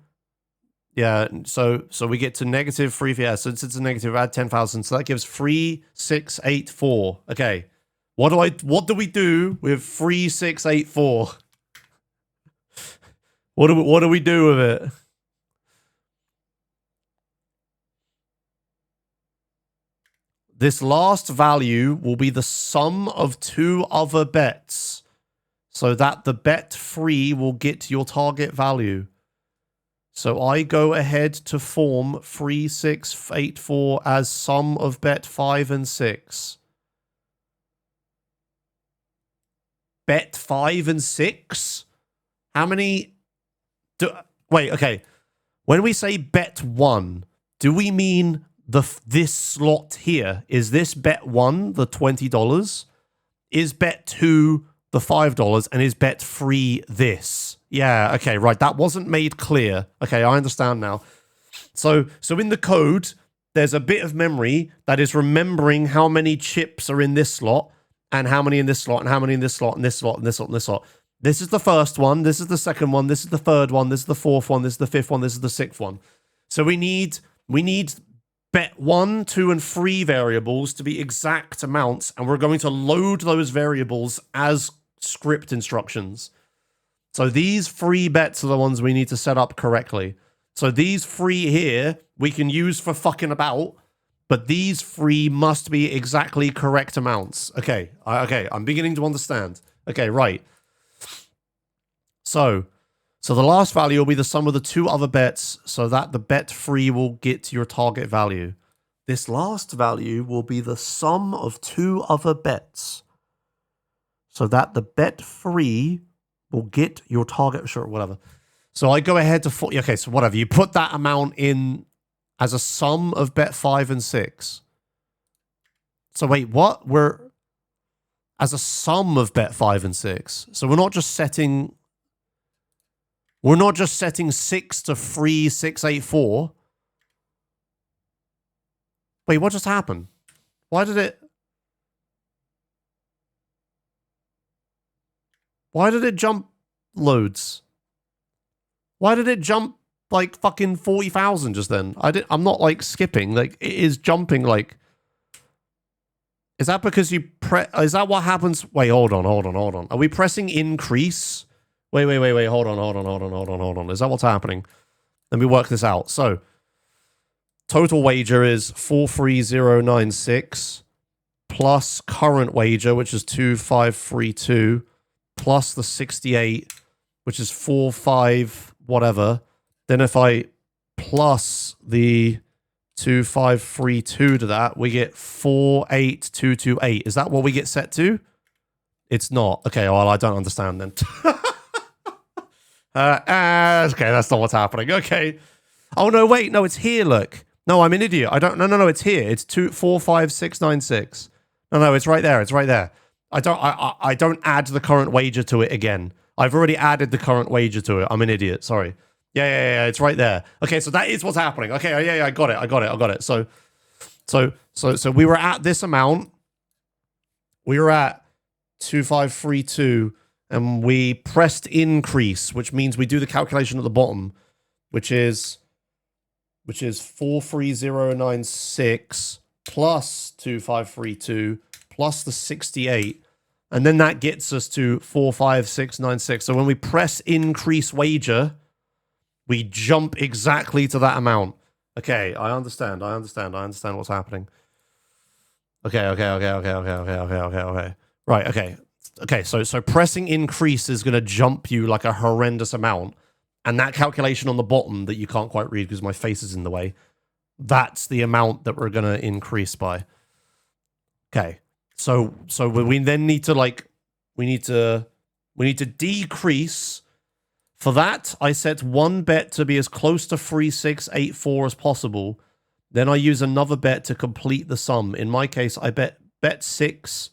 Yeah, so we get to negative 3. Yeah, since it's a negative, add 10,000. So that gives 3684. Okay. What do we do with 3684? What do we do with it? This last value will be the sum of 2 other bets, so that the bet 3 will get your target value. So I go ahead to form 3684 as sum of bet 5 and 6. bet 5 and 6? How many wait, okay. When we say bet 1, do we mean this slot here? Is this bet 1 the $20? Is bet 2 the $5? And is bet 3 this? Yeah, okay, right. That wasn't made clear. Okay, I understand now. So in the code, there's a bit of memory that is remembering how many chips are in this slot, and how many in this slot, and how many in this slot, and this slot, and this slot, and this slot. This is the first one, this is the second one, this is the third one, this is the fourth one, this is the fifth one, this is the sixth one. So we need bet 1, 2, and 3 variables to be exact amounts, and we're going to load those variables as script instructions. So these 3 bets are the ones we need to set up correctly. So these 3 here, we can use for fucking about, but these 3 must be exactly correct amounts. Okay, I'm beginning to understand. Okay, right. So the last value will be the sum of the 2 other bets, so that the bet 3 will get your target value. This last value will be the sum of 2 other bets, so that the bet 3 will get your target, sure, whatever. So I go ahead to, okay, so whatever. You put that amount in as a sum of bet 5 and 6. So wait, what? As a sum of bet 5 and 6. So we're not just setting 6 to 3, 6, 8, 4. Wait, what just happened? Why did it jump loads? Why did it jump like fucking 40,000 just then? I'm not like skipping. Like it is jumping like. Is that because you is that what happens? Wait, hold on. Are we pressing increase? Wait. Hold on. Is that what's happening? Let me work this out. So total wager is 43096 plus current wager, which is 2532, plus the 68, which is 45 whatever. Then if I plus the 2532 to that, we get 48228. Is that what we get set to? It's not. Okay, well, I don't understand then. Okay, that's not what's happening. Okay. Oh, no, wait. No, it's here, look. No, I'm an idiot. I don't... No, it's here. It's 45696. No, it's right there. It's right there. I don't add the current wager to it again. I've already added the current wager to it. I'm an idiot. Sorry. Yeah, it's right there. Okay, so that is what's happening. Okay, yeah, I got it. So we were at this amount. We were at 2532, and we pressed increase, which means we do the calculation at the bottom, which is 43096 plus 2532 plus the 68. And then that gets us to 45696. So when we press increase wager, we jump exactly to that amount. Okay, I understand what's happening. Okay. Right, okay. Okay, so pressing increase is going to jump you like a horrendous amount. And that calculation on the bottom that you can't quite read because my face is in the way, that's the amount that we're going to increase by. Okay. So we then need to we need to decrease. For that, I set one bet to be as close to 3684 as possible. Then I use another bet to complete the sum. In my case, I bet 6.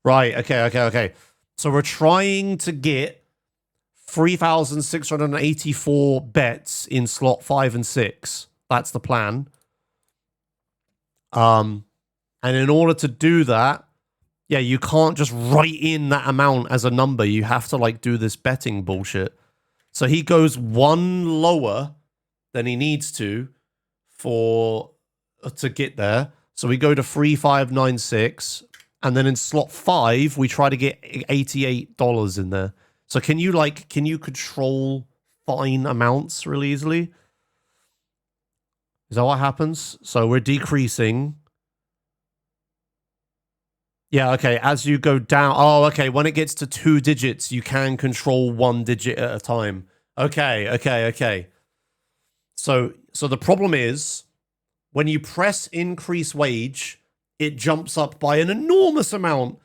Right, okay. So we're trying to get 3,684 bets in slot 5 and 6. That's the plan. And in order to do that, yeah, you can't just write in that amount as a number. You have to like do this betting bullshit. So he goes one lower than he needs to get there. So we go to 3596, and then in slot 5 we try to get $88 in there. So can you control fine amounts really easily? Is that what happens? So we're decreasing. Yeah, okay, as you go down... Oh, okay, when it gets to 2 digits, you can control 1 digit at a time. Okay. So the problem is, when you press increase wage, it jumps up by an enormous amount.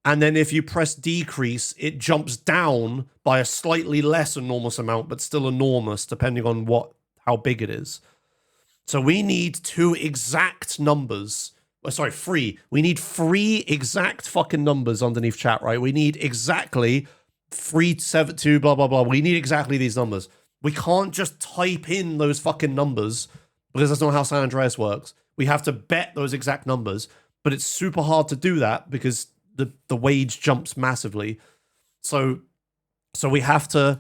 And then if you press decrease, it jumps down by a slightly less enormous amount, but still enormous, depending on how big it is. So we need two exact numbers. Oh, sorry, three. We need three exact fucking numbers underneath chat, right? We need exactly 372, blah, blah, blah. We need exactly these numbers. We can't just type in those fucking numbers because that's not how San Andreas works. We have to bet those exact numbers, but it's super hard to do that because the wage jumps massively. So we have to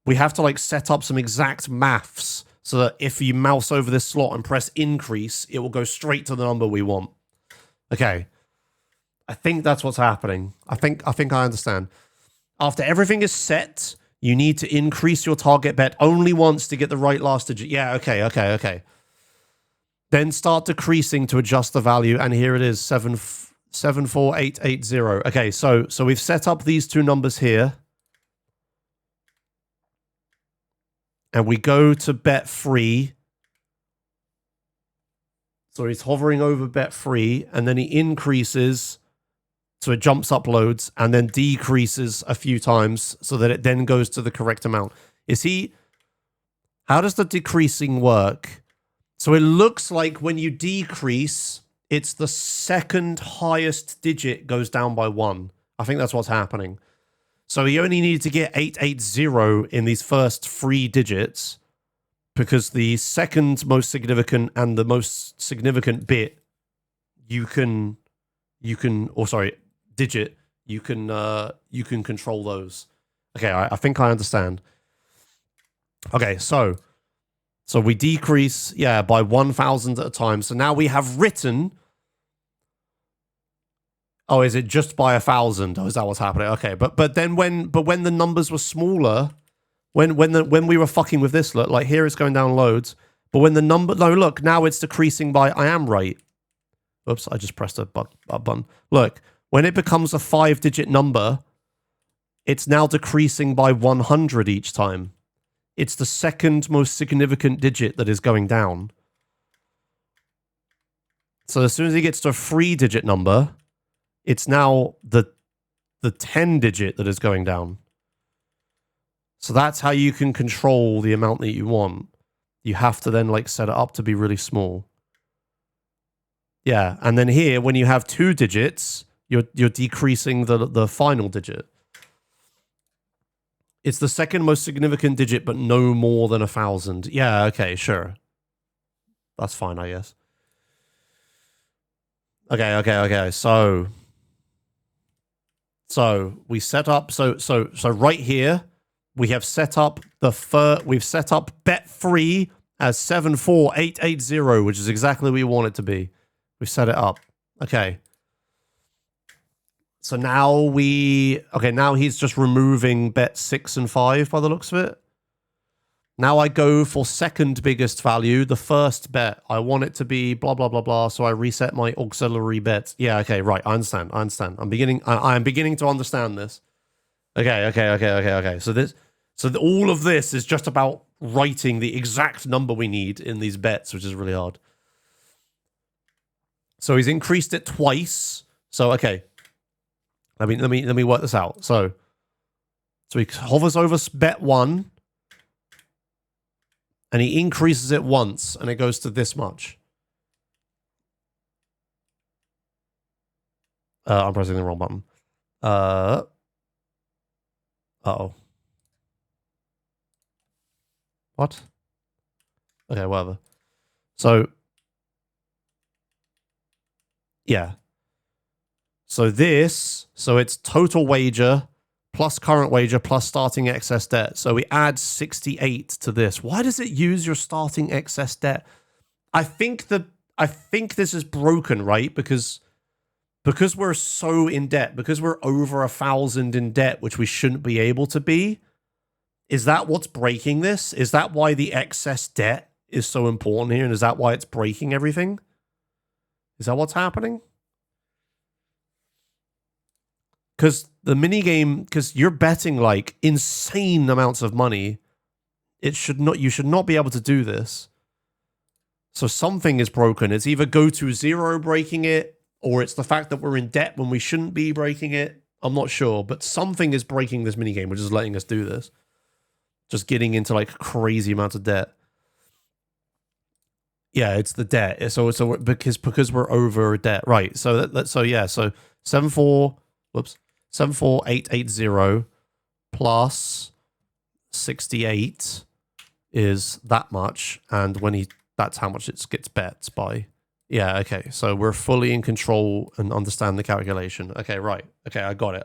like set up some exact maths so that if you mouse over this slot and press increase, it will go straight to the number we want. Okay. I think that's what's happening. I think I understand. After everything is set, you need to increase your target bet only once to get the right last digit. Yeah, okay. Then start decreasing to adjust the value, and here it is, 74880. Okay, so we've set up these two numbers here. And we go to bet 3. So he's hovering over bet 3, and then he increases, so it jumps up loads, and then decreases a few times so that it then goes to the correct amount. How does the decreasing work? So it looks like when you decrease, it's the second highest digit goes down by 1. I think that's what's happening. So you only need to get 880 in these first 3 digits because the second most significant and the most significant bit digit, you can control those. Okay, I think I understand. Okay, so we decrease, by 1,000 at a time. So now we have written. Oh, is it just by 1,000? Oh, is that what's happening? Okay, but then when the numbers were smaller, when we were fucking with this, look, like here it's going down loads. But when the number, no, look, now it's decreasing by. I am right. Oops, I just pressed a button. Look, when it becomes a 5-digit number, it's now decreasing by 100 each time. It's the second most significant digit that is going down. So as soon as it gets to a 3-digit number, it's now the 10-digit that is going down. So that's how you can control the amount that you want. You have to then like set it up to be really small. Yeah, and then here, when you have 2 digits, you're decreasing the final digit. It's the second most significant digit, but no more than 1,000. Yeah, okay, sure. That's fine, I guess. Okay. So we set up. So right here, we have set up we've set up bet 3 as 74880, which is exactly what we want it to be. We've set it up. Okay. So now now he's just removing bet 6 and 5 by the looks of it. Now I go for second biggest value, the first bet. I want it to be blah, blah, blah, blah. So I reset my auxiliary bets. Yeah, okay, right. I understand. I'm beginning to understand this. Okay. So all of this is just about writing the exact number we need in these bets, which is really hard. So he's increased it twice. So, okay. Let me work this out. So he hovers over bet 1, and he increases it once, and it goes to this much. I'm pressing the wrong button. Uh-oh. What? Okay, whatever. So, yeah. So it's total wager plus current wager plus starting excess debt. So we add 68 to this. Why does it use your starting excess debt? I think this is broken, right? Because we're so in debt, because we're over 1,000 in debt, which we shouldn't be able to be. Is that what's breaking this? Is that why the excess debt is so important here? And is that why it's breaking everything? Is that what's happening? Because the minigame, because you're betting like insane amounts of money, you should not be able to do this. So something is broken. It's either go to 0 breaking it, or it's the fact that we're in debt when we shouldn't be breaking it. I'm not sure, but something is breaking this minigame, which is letting us do this. Just getting into like crazy amounts of debt. Yeah, it's the debt. So because we're over debt, right? So so 74880 plus 68 is that much, and that's how much it gets bet by. Yeah, okay. So we're fully in control and understand the calculation. Okay, right. Okay, I got it.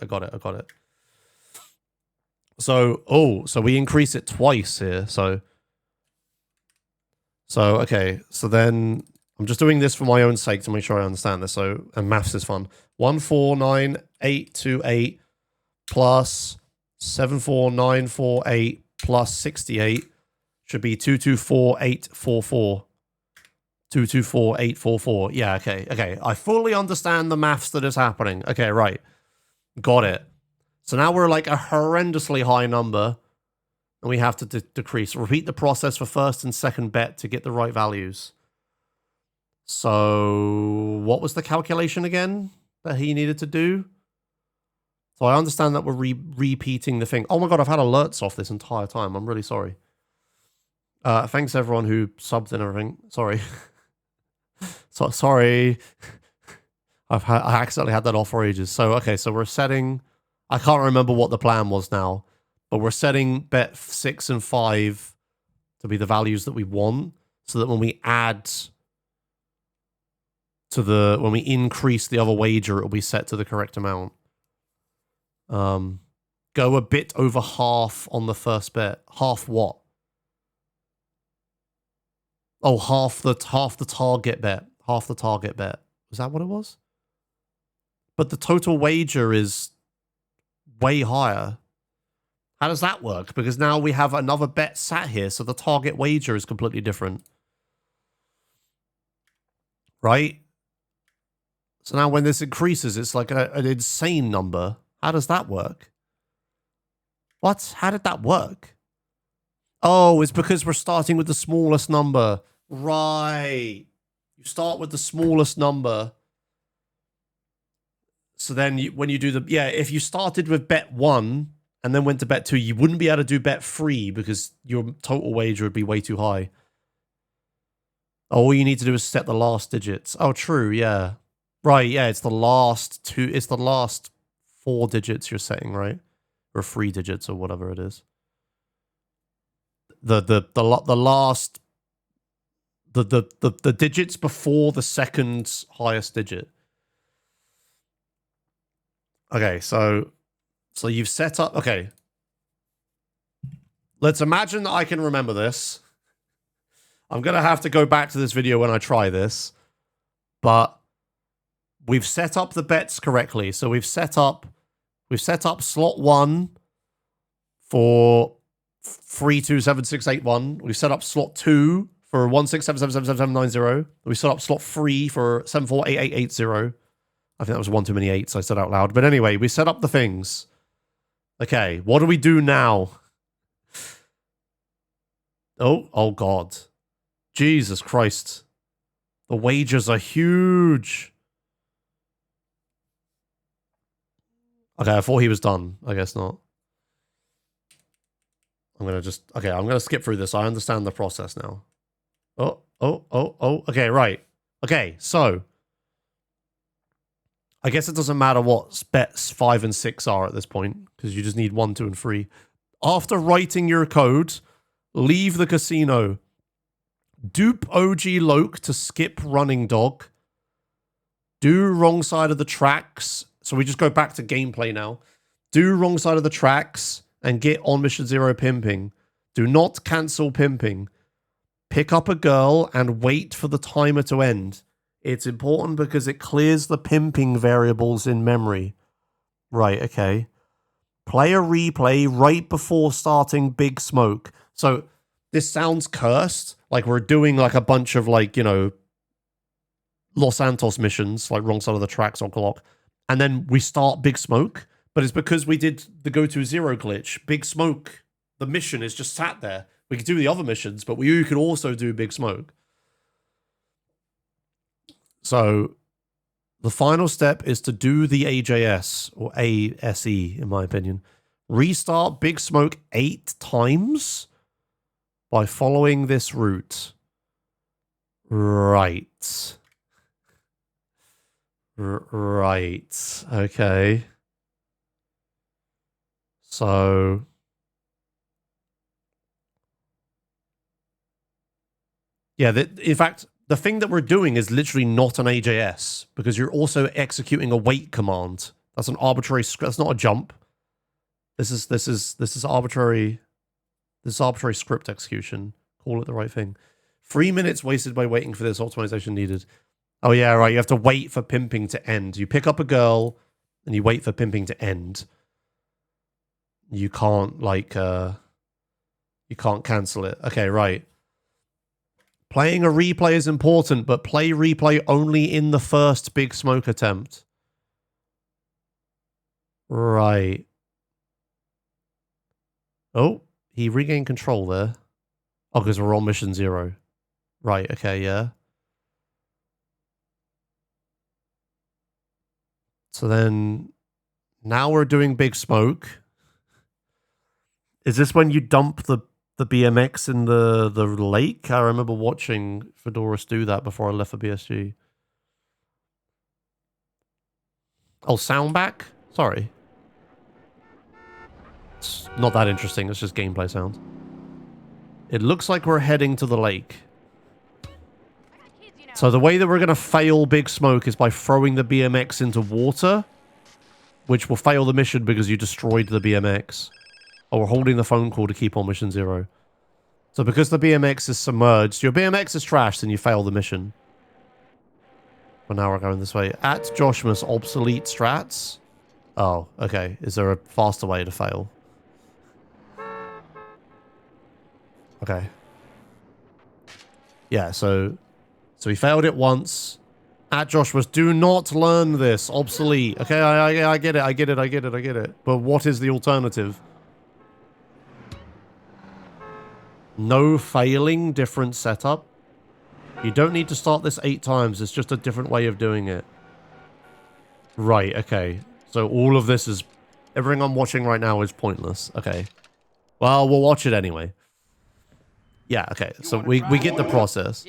So, so we increase it twice here. So okay. So then I'm just doing this for my own sake to make sure I understand this. So, and maths is fun. 149828 plus 74948 plus 68 should be 224844. 224844. Yeah, okay. I fully understand the maths that is happening. Okay, right. Got it. So now we're like a horrendously high number, and we have to decrease. Repeat the process for first and second bet to get the right values. So what was the calculation again that he needed to do? So I understand that we're repeating the thing. Oh my god, I've had alerts off this entire time. I'm really sorry. Thanks everyone who subbed and everything. Sorry. Sorry. I accidentally had that off for ages. So, okay, so we're setting... I can't remember what the plan was now, but we're setting bet 6 and 5 to be the values that we want, so that when we add to when we increase the other wager, it'll be set to the correct amount. Go a bit over half on the first bet. Half what? Oh, half the target bet. Half the target bet. Was that what it was? But the total wager is way higher. How does that work? Because now we have another bet sat here, so the target wager is completely different. Right? So now when this increases, it's like an insane number. How does that work? What? How did that work? Oh, it's because we're starting with the smallest number. Right. You start with the smallest number. So then when you do if you started with bet 1 and then went to bet 2, you wouldn't be able to do bet 3 because your total wager would be way too high. All you need to do is set the last digits. Oh, true, yeah. Right, yeah, it's the last 4 digits you're setting, right? Or 3 digits or whatever it is. The digits before the second highest digit. Okay, so you've set up... Okay. Let's imagine that I can remember this. I'm going to have to go back to this video when I try this. But we've set up the bets correctly. So we've set up slot 1 for 327681. We've set up slot 2 for 167777790. We set up slot 3 for 748880. I think that was one too many 8s I said out loud. But anyway, we set up the things. Okay, what do we do now? Oh God. Jesus Christ. The wagers are huge. Okay, I thought he was done. I guess not. I'm going to skip through this. I understand the process now. Oh. Okay, right. Okay, so I guess it doesn't matter what bets 5 and 6 are at this point, because you just need 1, 2, and 3. After writing your code, leave the casino. Dupe OG Loke to skip Running Dog. Do wrong side of the tracks. So we just go back to gameplay now. Do wrong side of the tracks and get on Mission 0 pimping. Do not cancel pimping. Pick up a girl and wait for the timer to end. It's important because it clears the pimping variables in memory. Right, okay. Play a replay right before starting Big Smoke. So this sounds cursed. Like we're doing like a bunch of like, you know, Los Santos missions, like wrong side of the tracks on clock. And then we start Big Smoke. But it's because we did the go to 0 glitch. Big Smoke, the mission is just sat there. We could do the other missions, but you could also do Big Smoke. So The final step is to do the AJS, or ASE, in my opinion. Restart Big Smoke 8 times by following this route. Right. Right. Okay. So... yeah, in fact, the thing that we're doing is literally not an AJS, because you're also executing a wait command. That's an arbitrary script. That's not a jump. This is arbitrary. This is arbitrary script execution. Call it the right thing. 3 minutes wasted by waiting for this optimization needed. Oh yeah, right. You have to wait for pimping to end. You pick up a girl and you wait for pimping to end. You can't you can't cancel it. Okay, right. Playing a replay is important, but play replay only in the first Big Smoke attempt. Right. Oh, he regained control there. Oh, because we're on mission 0. Right, okay, yeah. So then, now we're doing Big Smoke. Is this when you dump the BMX in the lake? I remember watching Fedoras do that before I left for BSG. Oh, sound back? Sorry. It's not that interesting. It's just gameplay sound. It looks like we're heading to the lake. So the way that we're going to fail Big Smoke is by throwing the BMX into water, which will fail the mission because you destroyed the BMX. Oh, we're holding the phone call to keep on mission 0. So because the BMX is submerged, your BMX is trashed and you fail the mission. But now we're going this way. At Joshmus, obsolete strats. Oh, okay. Is there a faster way to fail? Okay. Yeah, so he failed it once. At Joshmus, do not learn this. Obsolete. Okay, I get it, I get it. But what is the alternative? No failing, different setup. You don't need to start this 8 times. It's just a different way of doing it. Right, okay. So all of this is... everything I'm watching right now is pointless. Okay. Well, we'll watch it anyway. Yeah, okay. So we get the process.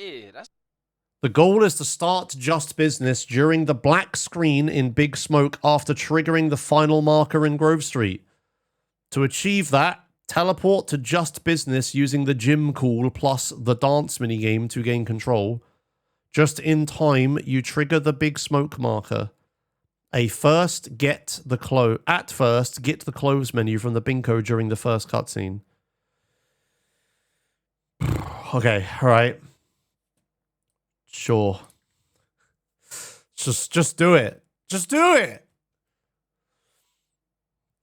The goal is to start Just Business during the black screen in Big Smoke after triggering the final marker in Grove Street. To achieve that, teleport to Just Business using the gym call plus the dance minigame to gain control. Just in time, you trigger the Big Smoke marker. At first, get the clothes menu from the Binko during the first cutscene. Okay, alright. Sure. Just do it. Just do it!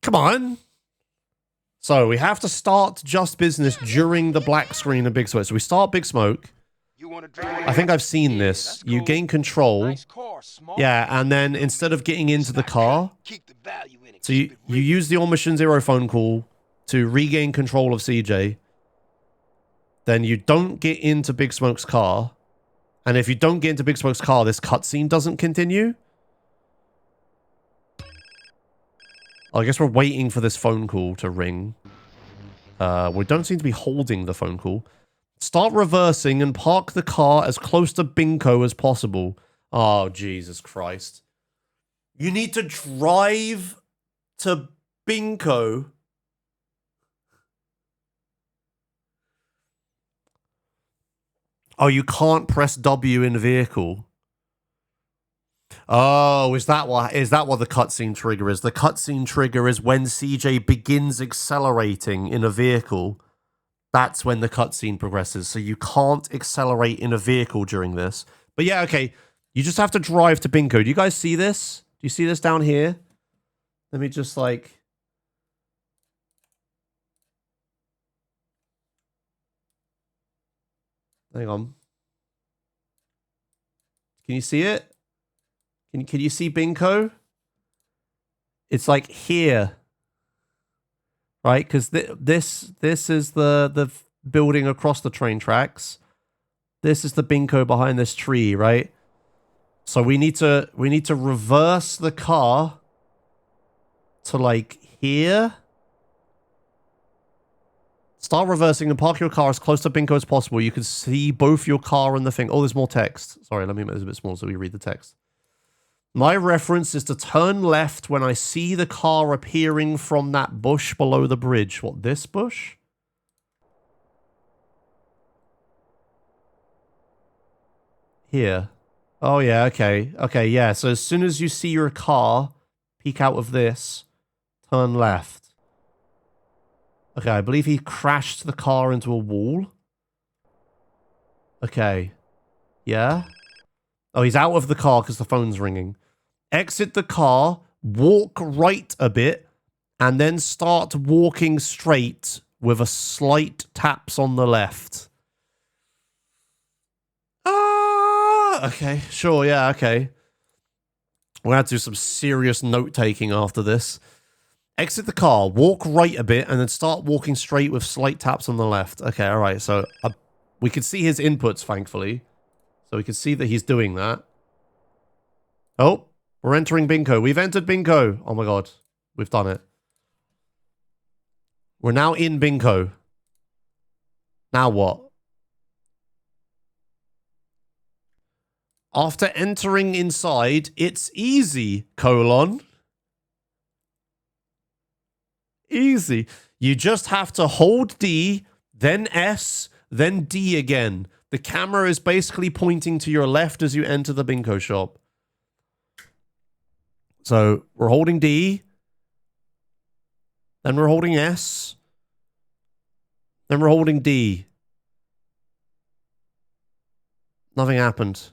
Come on! So we have to start Just Business during the black screen of Big Smoke. So we start Big Smoke. I think I've seen this. You gain control. Yeah, and then instead of getting into the car, so you use the On Mission 0 phone call to regain control of CJ. Then you don't get into Big Smoke's car. And if you don't get into Big Smoke's car, this cutscene doesn't continue. I guess we're waiting for this phone call to ring. We don't seem to be holding the phone call. Start reversing and park the car as close to Binko as possible. Oh, Jesus Christ. You need to drive to Binko. Oh, you can't press W in vehicle. Oh, is that what the cutscene trigger is? The cutscene trigger is when CJ begins accelerating in a vehicle. That's when the cutscene progresses. So you can't accelerate in a vehicle during this. But yeah, okay. You just have to drive to Binko. Do you guys see this? Do you see this down here? Let me just like... hang on. Can you see it? Can you see Binko? It's like here. Right? Because this is the building across the train tracks. This is the Binko behind this tree, right? So we need to reverse the car to like here. Start reversing and park your car as close to Bingo as possible. You can see both your car and the thing. Oh, there's more text. Sorry, let me make this a bit smaller so we read the text. My reference is to turn left when I see the car appearing from that bush below the bridge. What, this bush? Here. Oh, yeah, okay. Okay, yeah. So as soon as you see your car peek out of this, turn left. Okay, I believe he crashed the car into a wall. Okay. Yeah? Oh, he's out of the car because the phone's ringing. Exit the car, walk right a bit, and then start walking straight with a slight taps on the left. Okay, sure, yeah, okay. We're going to have to do some serious note-taking after this. Exit the car, walk right a bit, and then start walking straight with slight taps on the left. Okay, all right, so we can see his inputs, thankfully. So we can see that he's doing that. Oh, we're entering Bingo. We've entered Bingo. Oh my god, we've done it. We're now in Bingo. Now what? After entering inside, it's easy, colon. Easy. You just have to hold D, then S, then D again. The camera is basically pointing to your left as you enter the Bingo shop. So we're holding D, then we're holding S, then we're holding D. Nothing happened.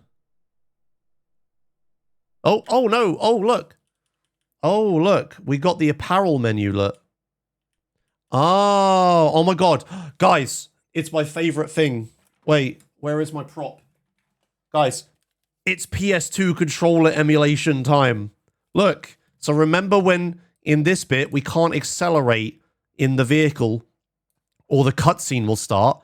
Oh no, oh look. Oh look, we got the apparel menu, look. Oh my god. Guys, it's my favorite thing. Wait, where is my prop? Guys, it's PS2 controller emulation time. Look, so remember when in this bit we can't accelerate in the vehicle or the cutscene will start?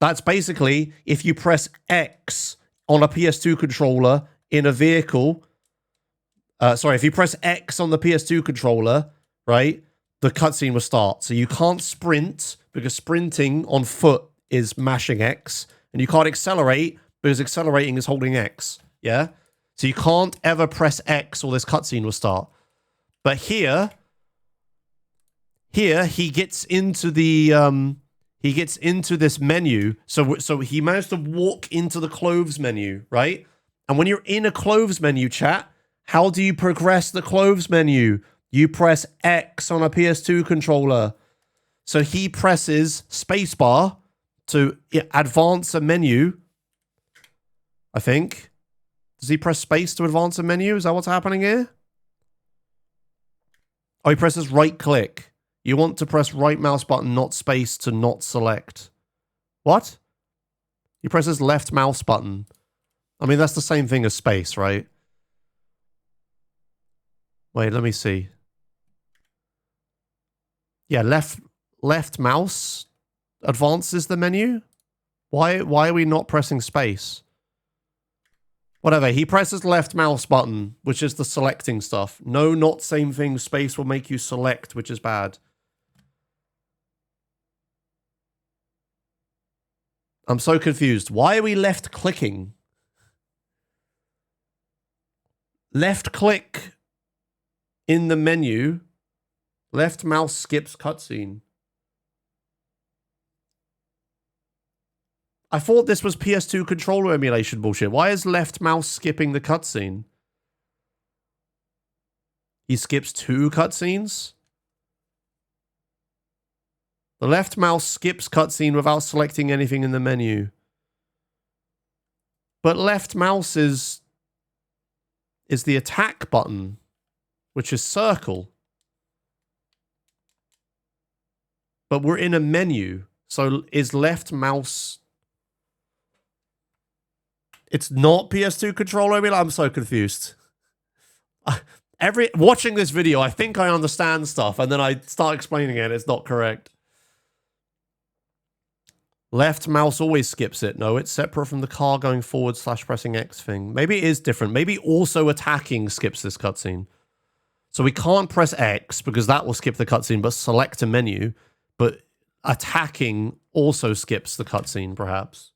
That's basically if you press X on a PS2 controller in a vehicle. Sorry, if you press X on the PS2 controller, right, the cutscene will start. So you can't sprint because sprinting on foot is mashing X, and you can't accelerate because accelerating is holding X. Yeah? So you can't ever press X or this cutscene will start. But here he gets into the this menu. So he managed to walk into the clothes menu, right? And when you're in a clothes menu, chat, how do you progress the clothes menu? You press X on a PS2 controller. So he presses spacebar to advance a menu, I think. Does he press space to advance a menu? Is that what's happening here? Oh, he presses right click. You want to press right mouse button, not space, to not select. What? He presses left mouse button. I mean, that's the same thing as space, right? Wait, let me see. Yeah, left mouse advances the menu. Why are we not pressing space? Whatever, he presses left mouse button, which is the selecting stuff. No, not same thing. Space will make you select, which is bad. I'm so confused. Why are we left clicking? Left click in the menu. Left mouse skips cutscene. I thought this was PS2 controller emulation bullshit. Why is left mouse skipping the cutscene? He skips 2 cutscenes? The left mouse skips cutscene without selecting anything in the menu. But left mouse is the attack button, which is circle. But we're in a menu. So is left mouse... It's not PS2 controller. I mean, I'm so confused. Watching this video, I think I understand stuff, and then I start explaining it. It's not correct. Left mouse always skips it. No, it's separate from the car going forward / pressing X thing. Maybe it is different. Maybe also attacking skips this cutscene. So we can't press X because that will skip the cutscene, but select a menu. But attacking also skips the cutscene, perhaps.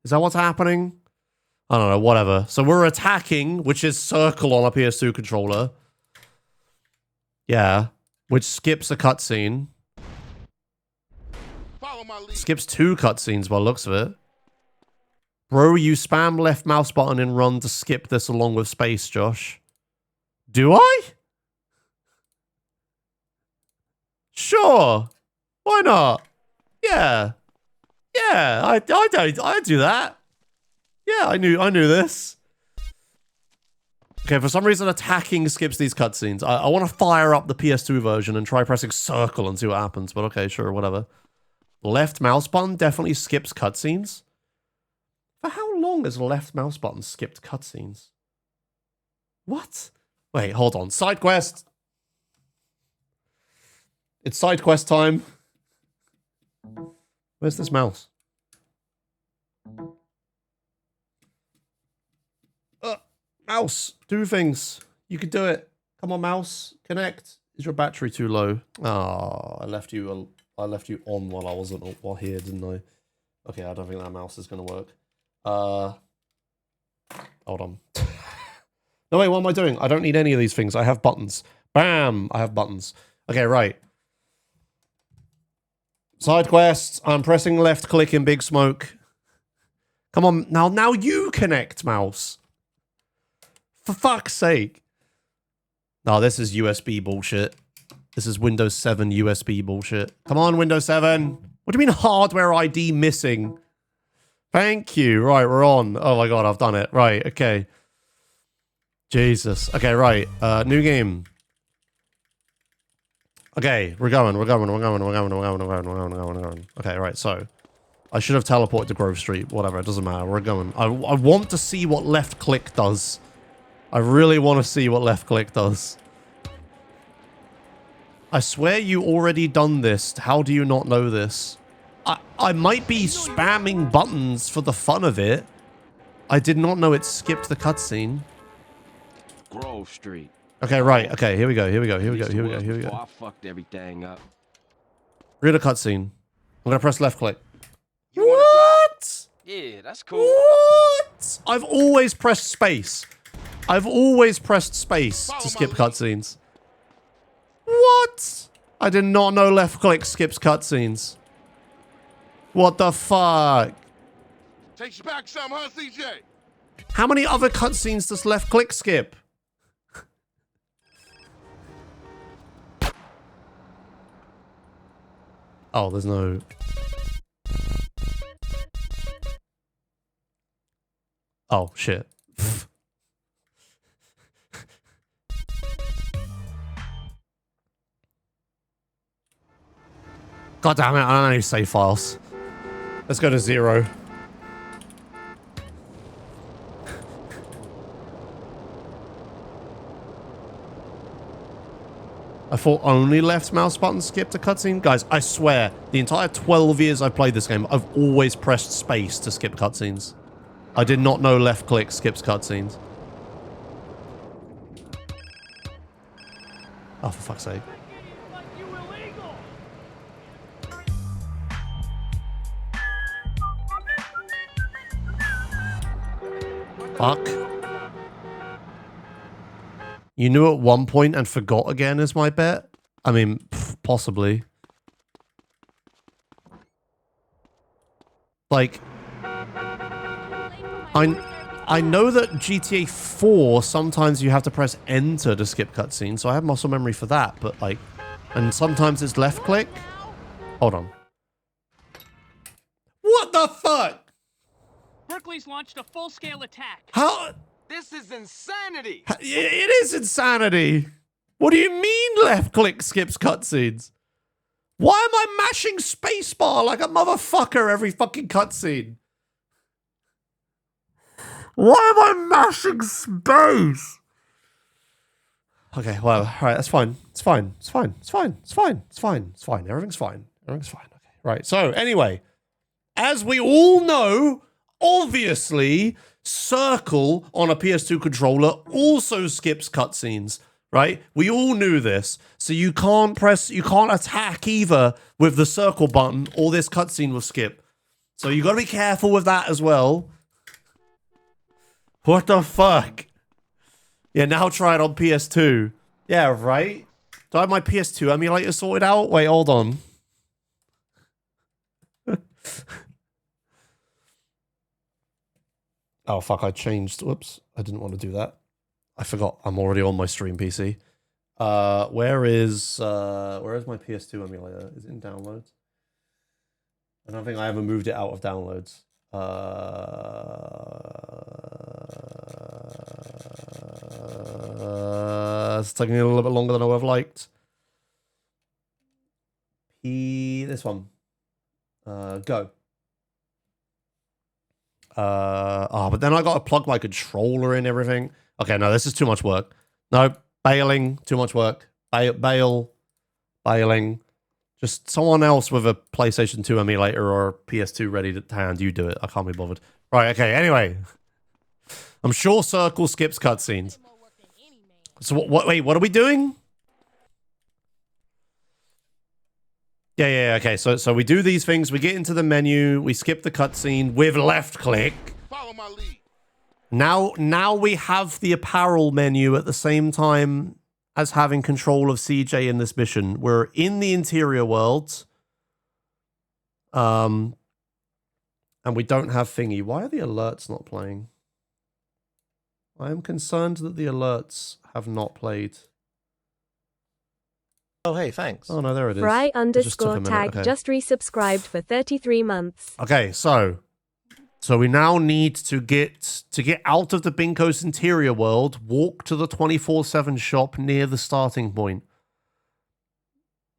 Is that what's happening? I don't know, whatever. So we're attacking, which is circle on a PS2 controller. Yeah, which skips a cutscene. Skips 2 cutscenes by the looks of it. Bro, you spam left mouse button and run to skip this along with space, Josh. Do I? Sure. Why not? Yeah. Yeah, I do that. Yeah, I knew this. Okay, for some reason attacking skips these cutscenes. I want to fire up the PS2 version and try pressing circle and see what happens, but okay, sure, whatever. Left mouse button definitely skips cutscenes. For how long has left mouse button skipped cutscenes? What? Wait, hold on. Side quest. It's side quest time. Where's this mouse? Mouse, do things. You can do it. Come on, mouse. Connect. Is your battery too low? Oh, I left you on while I wasn't here, didn't I? Okay, I don't think that mouse is gonna work. Hold on. No, wait, what am I doing? I don't need any of these things. I have buttons. Bam! I have buttons. Okay, right. Side quest. I'm pressing left click in Big Smoke. Come on, now you connect, mouse. For fuck's sake. No, this is USB bullshit. This is Windows 7 USB bullshit. Come on, Windows 7. What do you mean hardware ID missing? Thank you. Right, we're on. Oh my god, I've done it. Right, okay. Jesus. Okay, right. New game. Okay, we're going. Okay, right, so. I should have teleported to Grove Street. Whatever, it doesn't matter. We're going. I want to see what left click does. I really want to see what left click does. I swear you already done this. How do you not know this? I might be spamming buttons for the fun of it. I did not know it skipped the cutscene. Grove Street. Okay, right. Okay, here we go. I fucked everything up. Read a cutscene. I'm gonna press left click. What? Yeah, that's cool. What? I've always pressed space. I've always pressed space to skip cutscenes. What? I did not know left click skips cutscenes. What the fuck? Takes you back some, huh, CJ? How many other cutscenes does left click skip? Oh, there's no... Oh, shit. God damn it, I don't know any save files. Let's go to 0. I thought only left mouse button skipped a cutscene. Guys, I swear, the entire 12 years I've played this game, I've always pressed space to skip cutscenes. I did not know left click skips cutscenes. Oh, for fuck's sake. Fuck. You knew at one point and forgot again is my bet? I mean, possibly. Like... I know that GTA 4, sometimes you have to press enter to skip cutscenes, so I have muscle memory for that, but like... And sometimes it's left click. Hold on. What the fuck? Berkeley's launched a full-scale attack. How? This is insanity. It is insanity. What do you mean left click skips cutscenes? Why am I mashing spacebar like a motherfucker every fucking cutscene? Why am I mashing space? Okay, well, alright, that's fine. It's fine. Everything's fine. Okay, right. So, anyway. as we all know, obviously, circle on a PS2 controller also skips cutscenes, right? We all knew this. So you can't attack either with the circle button or this cutscene will skip. So you gotta be careful with that as well. What the fuck? Yeah, now try it on PS2. Yeah, right? Do I have my PS2 emulator sorted out? Wait, hold on. Oh, fuck, I changed. Whoops, I didn't want to do that. I forgot. I'm already on my stream PC. Where is my PS2 emulator? Is it in downloads? I don't think I ever moved it out of downloads. It's taking a little bit longer than I would have liked. This one. Go. But then I got to plug my controller in, everything. Okay, no, this is too much work. No, bailing, too much work. Bailing. Just someone else with a PlayStation 2 emulator or PS2 ready to hand. You do it. I can't be bothered. Right, okay, anyway. I'm sure Circle skips cutscenes. So wait, what are we doing? Yeah, okay. So we do these things. We get into the menu. We skip the cutscene with left click. Follow my lead. Now we have the apparel menu at the same time as having control of CJ in this mission. We're in the interior world. And we don't have thingy. Why are the alerts not playing? I am concerned that the alerts have not played. Oh, hey, thanks. Oh, no, there it is. Fry_tag just resubscribed for 33 months. Okay, so we now need to get out of the Binkos interior world, walk to the 24/7 shop near the starting point.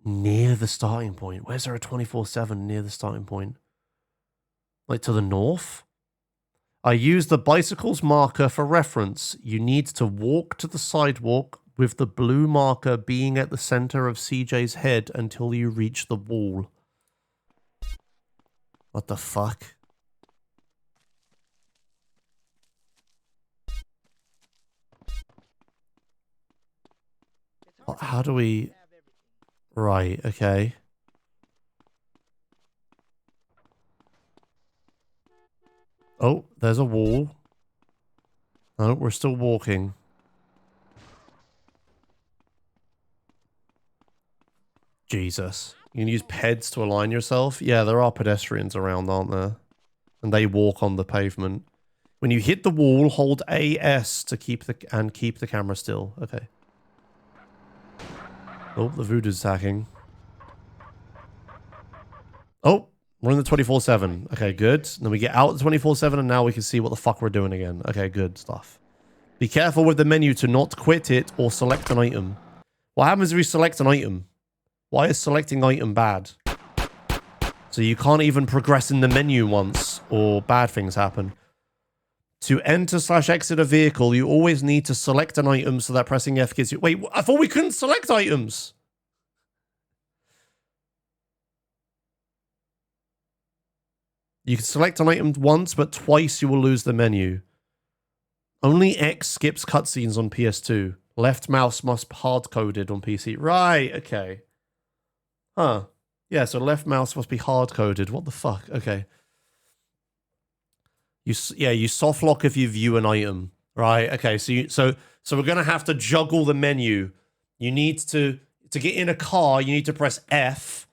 Near the starting point? Where's there a 24/7 near the starting point? Like to the north? I use the bicycle's marker for reference. You need to walk to the sidewalk with the blue marker being at the center of CJ's head until you reach the wall. What the fuck? How do we... Right, okay. Oh, there's a wall. No, we're still walking. Jesus. You can use PEDs to align yourself? Yeah, there are pedestrians around, aren't there? And they walk on the pavement. When you hit the wall, hold AS to keep the camera still. Okay. Oh, the voodoo's attacking. Oh, we're in the 24/7. Okay, good. Then we get out of the 24/7 and now we can see what the fuck we're doing again. Okay, good stuff. Be careful with the menu to not quit it or select an item. What happens if we select an item? Why is selecting item bad? So you can't even progress in the menu once or bad things happen. To enter/exit a vehicle, you always need to select an item so that pressing F gives you... Wait, I thought we couldn't select items. You can select an item once, but twice you will lose the menu. Only X skips cutscenes on PS2. Left mouse must hard-coded on PC. Right, okay. Huh. Yeah, so left mouse must be hard-coded. What the fuck? Okay. You soft lock if you view an item. Right, okay. So we're going to have to juggle the menu. You need to get in a car, you need to press F.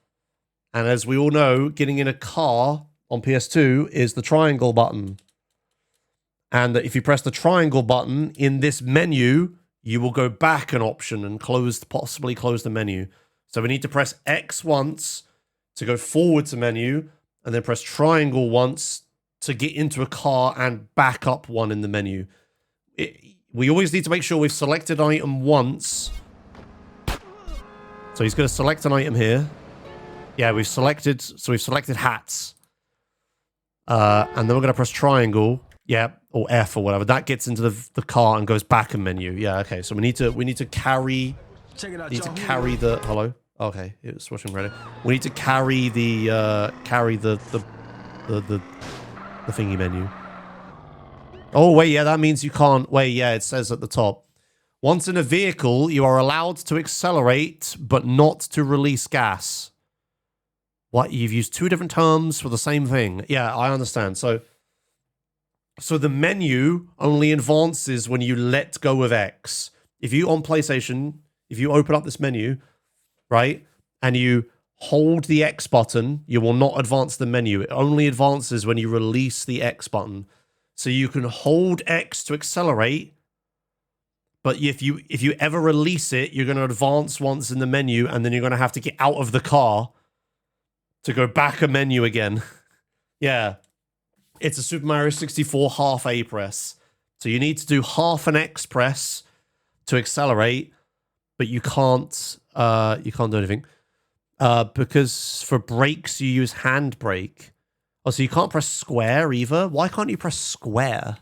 And as we all know, getting in a car on PS2 is the triangle button. And if you press the triangle button in this menu, you will go back an option and possibly close the menu. So we need to press X once to go forward to menu, and then press triangle once to get into a car and back up one in the menu. We always need to make sure we've selected an item once. So he's going to select an item here. Yeah, we've selected hats. And then we're going to press triangle. Yeah, or F or whatever. That gets into the car and goes back a menu. Yeah, okay. So we need to carry... Hello? Okay, it's switching ready. We need to carry the the thingy menu. Oh, wait, yeah, that means you can't... Wait, yeah, it says at the top. Once in a vehicle, you are allowed to accelerate, but not to release gas. What? You've used two different terms for the same thing. Yeah, I understand. So the menu only advances when you let go of X. If you, on PlayStation, if you open up this menu, right, and you hold the X button, you will not advance the menu. It only advances when you release the X button. So you can hold X to accelerate, but if you ever release it, you're going to advance once in the menu, and then you're going to have to get out of the car to go back a menu again. Yeah. It's a Super Mario 64 half A press. So you need to do half an X press to accelerate, but you can't do anything. Because for brakes, you use handbrake. Oh, so you can't press square either? Why can't you press square?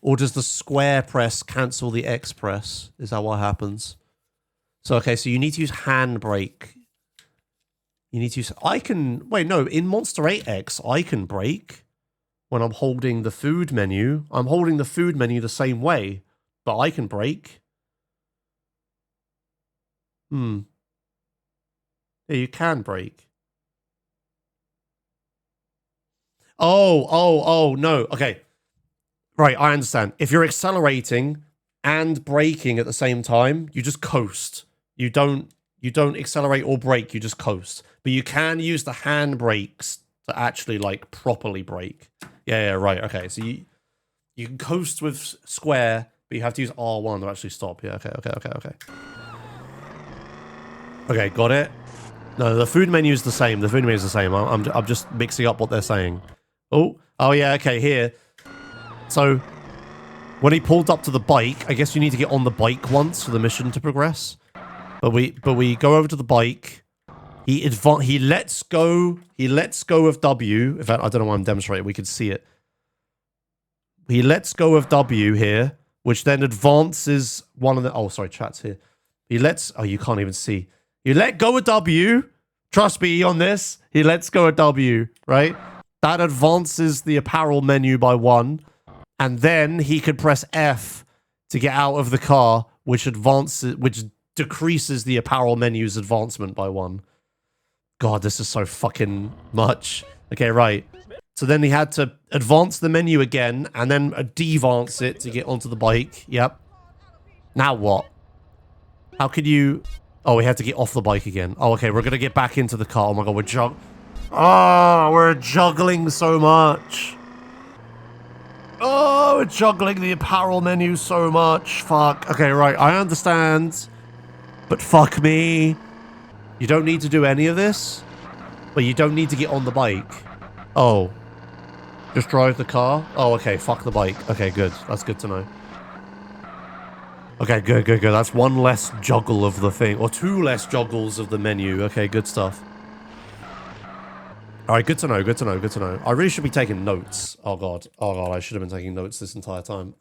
Or does the square press cancel the X press? Is that what happens? So, okay, so you need to use handbrake. You need to use... Wait, no. In Monster 8X, I can brake when I'm holding the food menu. I'm holding the food menu the same way, but I can brake. Yeah, you can brake. Oh, no. Okay. Right, I understand. If you're accelerating and braking at the same time, you just coast. You don't accelerate or brake, you just coast. But you can use the hand brakes to actually, like, properly brake. Yeah, right, okay. So you can coast with square, but you have to use R1 to actually stop. Yeah, okay. Okay, got it. No, the food menu is the same. The food menu is the same. I'm just mixing up what they're saying. Oh, yeah, okay, here. So, when he pulled up to the bike, I guess you need to get on the bike once for the mission to progress. But we go over to the bike. He lets go of W. In fact, I don't know why I'm demonstrating. We can see it. He lets go of W here, which then advances one of the... Oh, sorry, chat's here. Oh, you can't even see. You let go of W. Trust me on this. He lets go of W, right? That advances the apparel menu by 1. And then he could press F to get out of the car, which decreases the apparel menu's advancement by 1. God, this is so fucking much. Okay, right. So then he had to advance the menu again, and then devance it to get onto the bike. Yep. Now what? How could you... Oh, we had to get off the bike again. Oh, okay, we're gonna get back into the car. Oh my god, we're juggling so much. Oh, we're juggling the apparel menu so much. Fuck. Okay, right, I understand. But fuck me. You don't need to do any of this? But you don't need to get on the bike. Oh. Just drive the car? Oh, okay, fuck the bike. Okay, good. That's good to know. Okay, good. That's one less juggle of the thing. Or 2 less juggles of the menu. Okay, good stuff. Alright, good to know. I really should be taking notes. Oh god, I should have been taking notes this entire time.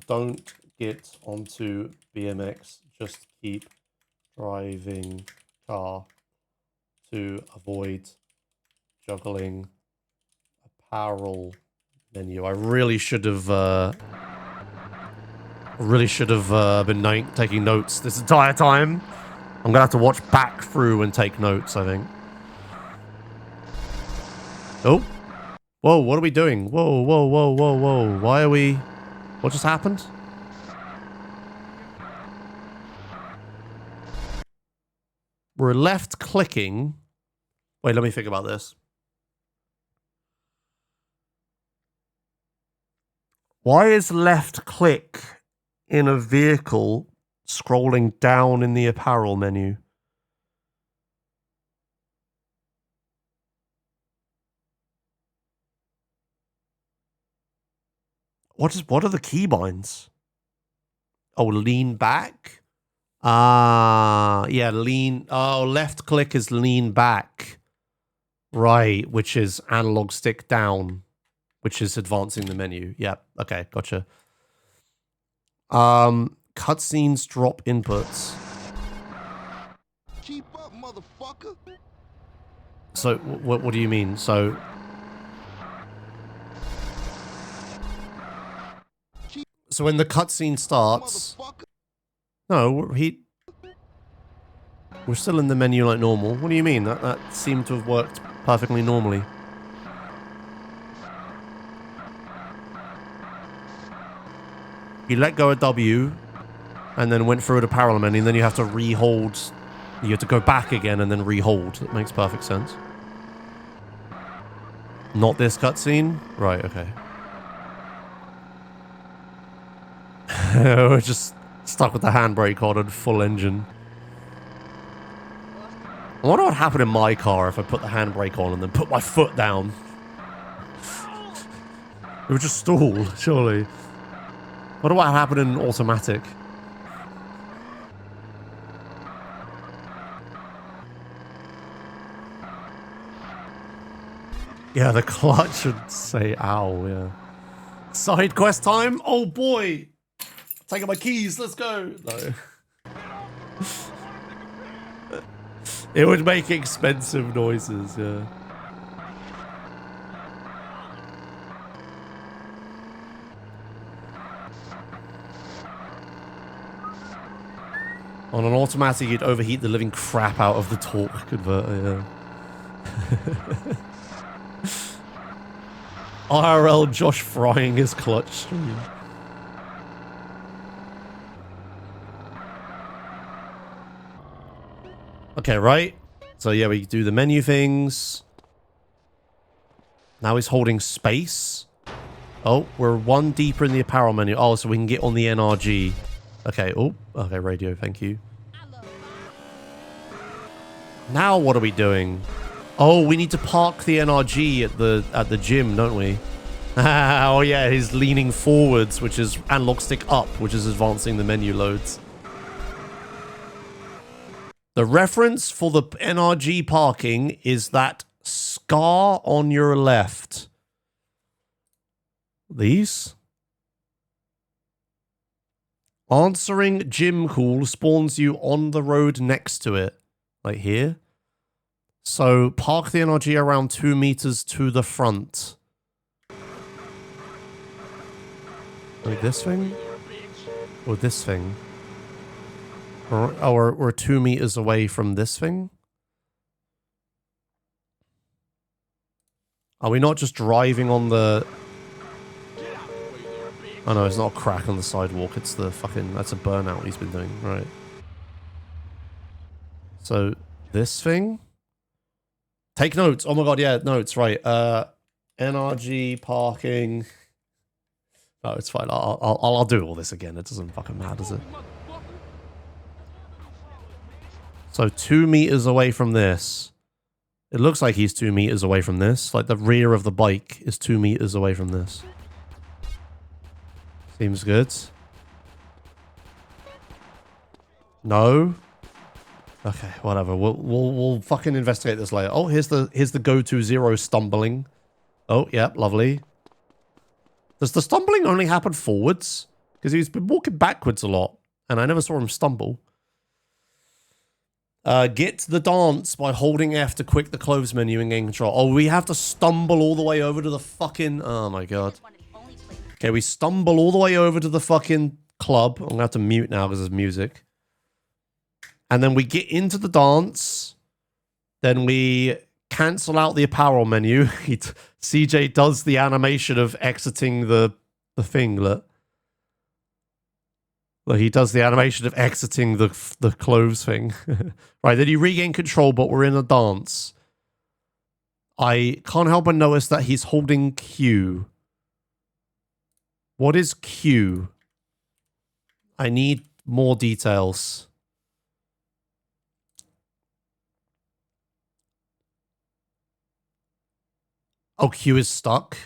Don't get onto BMX. Just keep driving car to avoid juggling apparel menu. I really should have been taking notes this entire time. I'm gonna have to watch back through and take notes, I think. Oh. Whoa, what are we doing? Whoa. Why are we... What just happened? We're left clicking. Wait, let me think about this. Why is left click in a vehicle scrolling down in the apparel menu? What are the keybinds? Oh, lean back? Yeah, lean. Oh, left click is lean back. Right, which is analog stick down, which is advancing the menu. Yep, okay, gotcha. Cutscenes drop inputs. Keep up, motherfucker. So, what do you mean? So... So when the cutscene starts... No, we're still in the menu like normal. What do you mean? That seemed to have worked perfectly normally. You let go of W, and then went through the parallel menu, and then you have to re-hold. You have to go back again and then re-hold. That makes perfect sense. Not this cutscene? Right, okay. We're just stuck with the handbrake on and full engine. I wonder what happened in my car if I put the handbrake on and then put my foot down. It would just stall, surely. I wonder what happened in automatic. Yeah, the clutch would say ow, yeah. Side quest time? Oh boy! Taking my keys, let's go! No. It would make expensive noises, yeah. On an automatic, you'd overheat the living crap out of the torque converter, yeah. IRL Josh frying his clutch stream. Okay, right? So yeah, we do the menu things. Now he's holding space. Oh, we're one deeper in the apparel menu. Oh, so we can get on the NRG. Okay, oh, okay, radio, thank you. Now what are we doing? Oh, we need to park the NRG at the gym, don't we? Oh yeah, he's leaning forwards, which is analog stick up, which is advancing the menu loads. The reference for the NRG parking is that scar on your left. These? Answering gym call spawns you on the road next to it. Like here. So park the NRG around 2 meters to the front. Like this thing? Or this thing? Or we're 2 meters away from this thing? Are we not just driving on the... Oh no, it's not a crack on the sidewalk. It's the fucking... That's a burnout he's been doing. Right. So, this thing? Take notes. Oh my god, yeah, notes, right. NRG, parking... No, it's fine. I'll do all this again. It doesn't fucking matter, does it? So 2 meters away from this. It looks like he's 2 meters away from this. Like the rear of the bike is 2 meters away from this. Seems good. No. Okay, whatever. We'll fucking investigate this later. Oh, here's the go-to zero stumbling. Oh, yeah, lovely. Does the stumbling only happen forwards? Because he's been walking backwards a lot, and I never saw him stumble. Get the dance by holding F to quick the clothes menu and gain control. Oh, we have to stumble all the way over to the fucking... Oh my god. Okay, we stumble all the way over to the fucking club. I'm gonna have to mute now because there's music. And then we get into the dance. Then we cancel out the apparel menu. CJ does the animation of exiting the thing. Look, he does the animation of exiting the clothes thing. Right, then you regain control, but we're in a dance. I can't help but notice that he's holding Q. What is Q? I need more details. Oh, Q is stuck.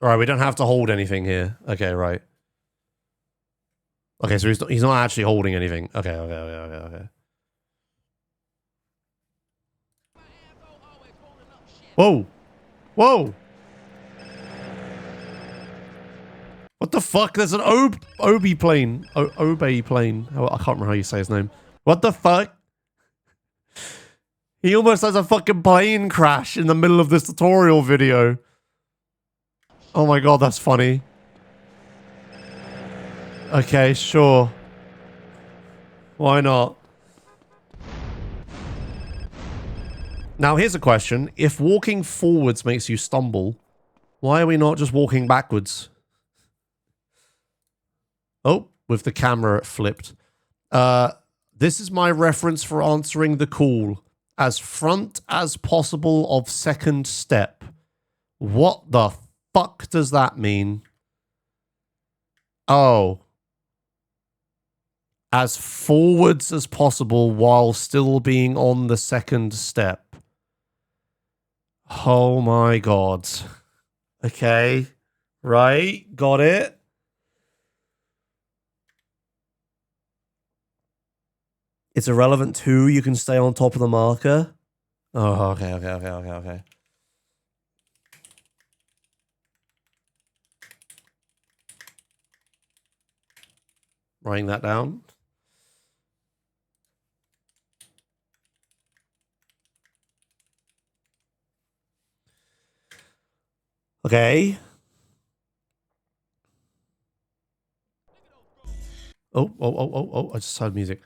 All right, we don't have to hold anything here. Okay, right. Okay, so he's not actually holding anything. Okay. Whoa. Whoa. What the fuck? There's an Obi plane. Obey plane. Oh, I can't remember how you say his name. What the fuck? He almost has a fucking plane crash in the middle of this tutorial video. Oh my god, that's funny. Okay, sure. Why not? Now, here's a question. If walking forwards makes you stumble, why are we not just walking backwards? Oh, with the camera flipped. This is my reference for answering the call. As front as possible of second step. What the fuck does that mean? Oh. As forwards as possible while still being on the second step. Oh my god. Okay. Right. Got it. It's irrelevant too. You can stay on top of the marker. Oh, okay. Writing that down. Okay. Oh, I just heard music.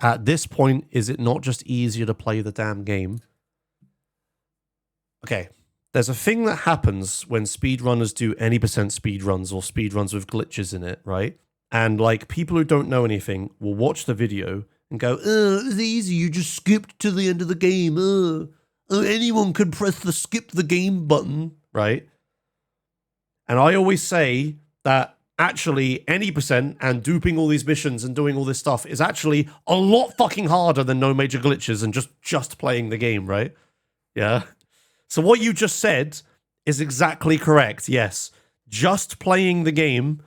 At this point, is it not just easier to play the damn game? Okay. There's a thing that happens when speedrunners do any percent speedruns or speedruns with glitches in it, right? And like people who don't know anything will watch the video and go, it's easy, you just skipped to the end of the game. Anyone could press the skip the game button, right? And I always say that actually any percent and duping all these missions and doing all this stuff is actually a lot fucking harder than no major glitches and just playing the game, right? Yeah. So what you just said is exactly correct. Yes. Just playing the game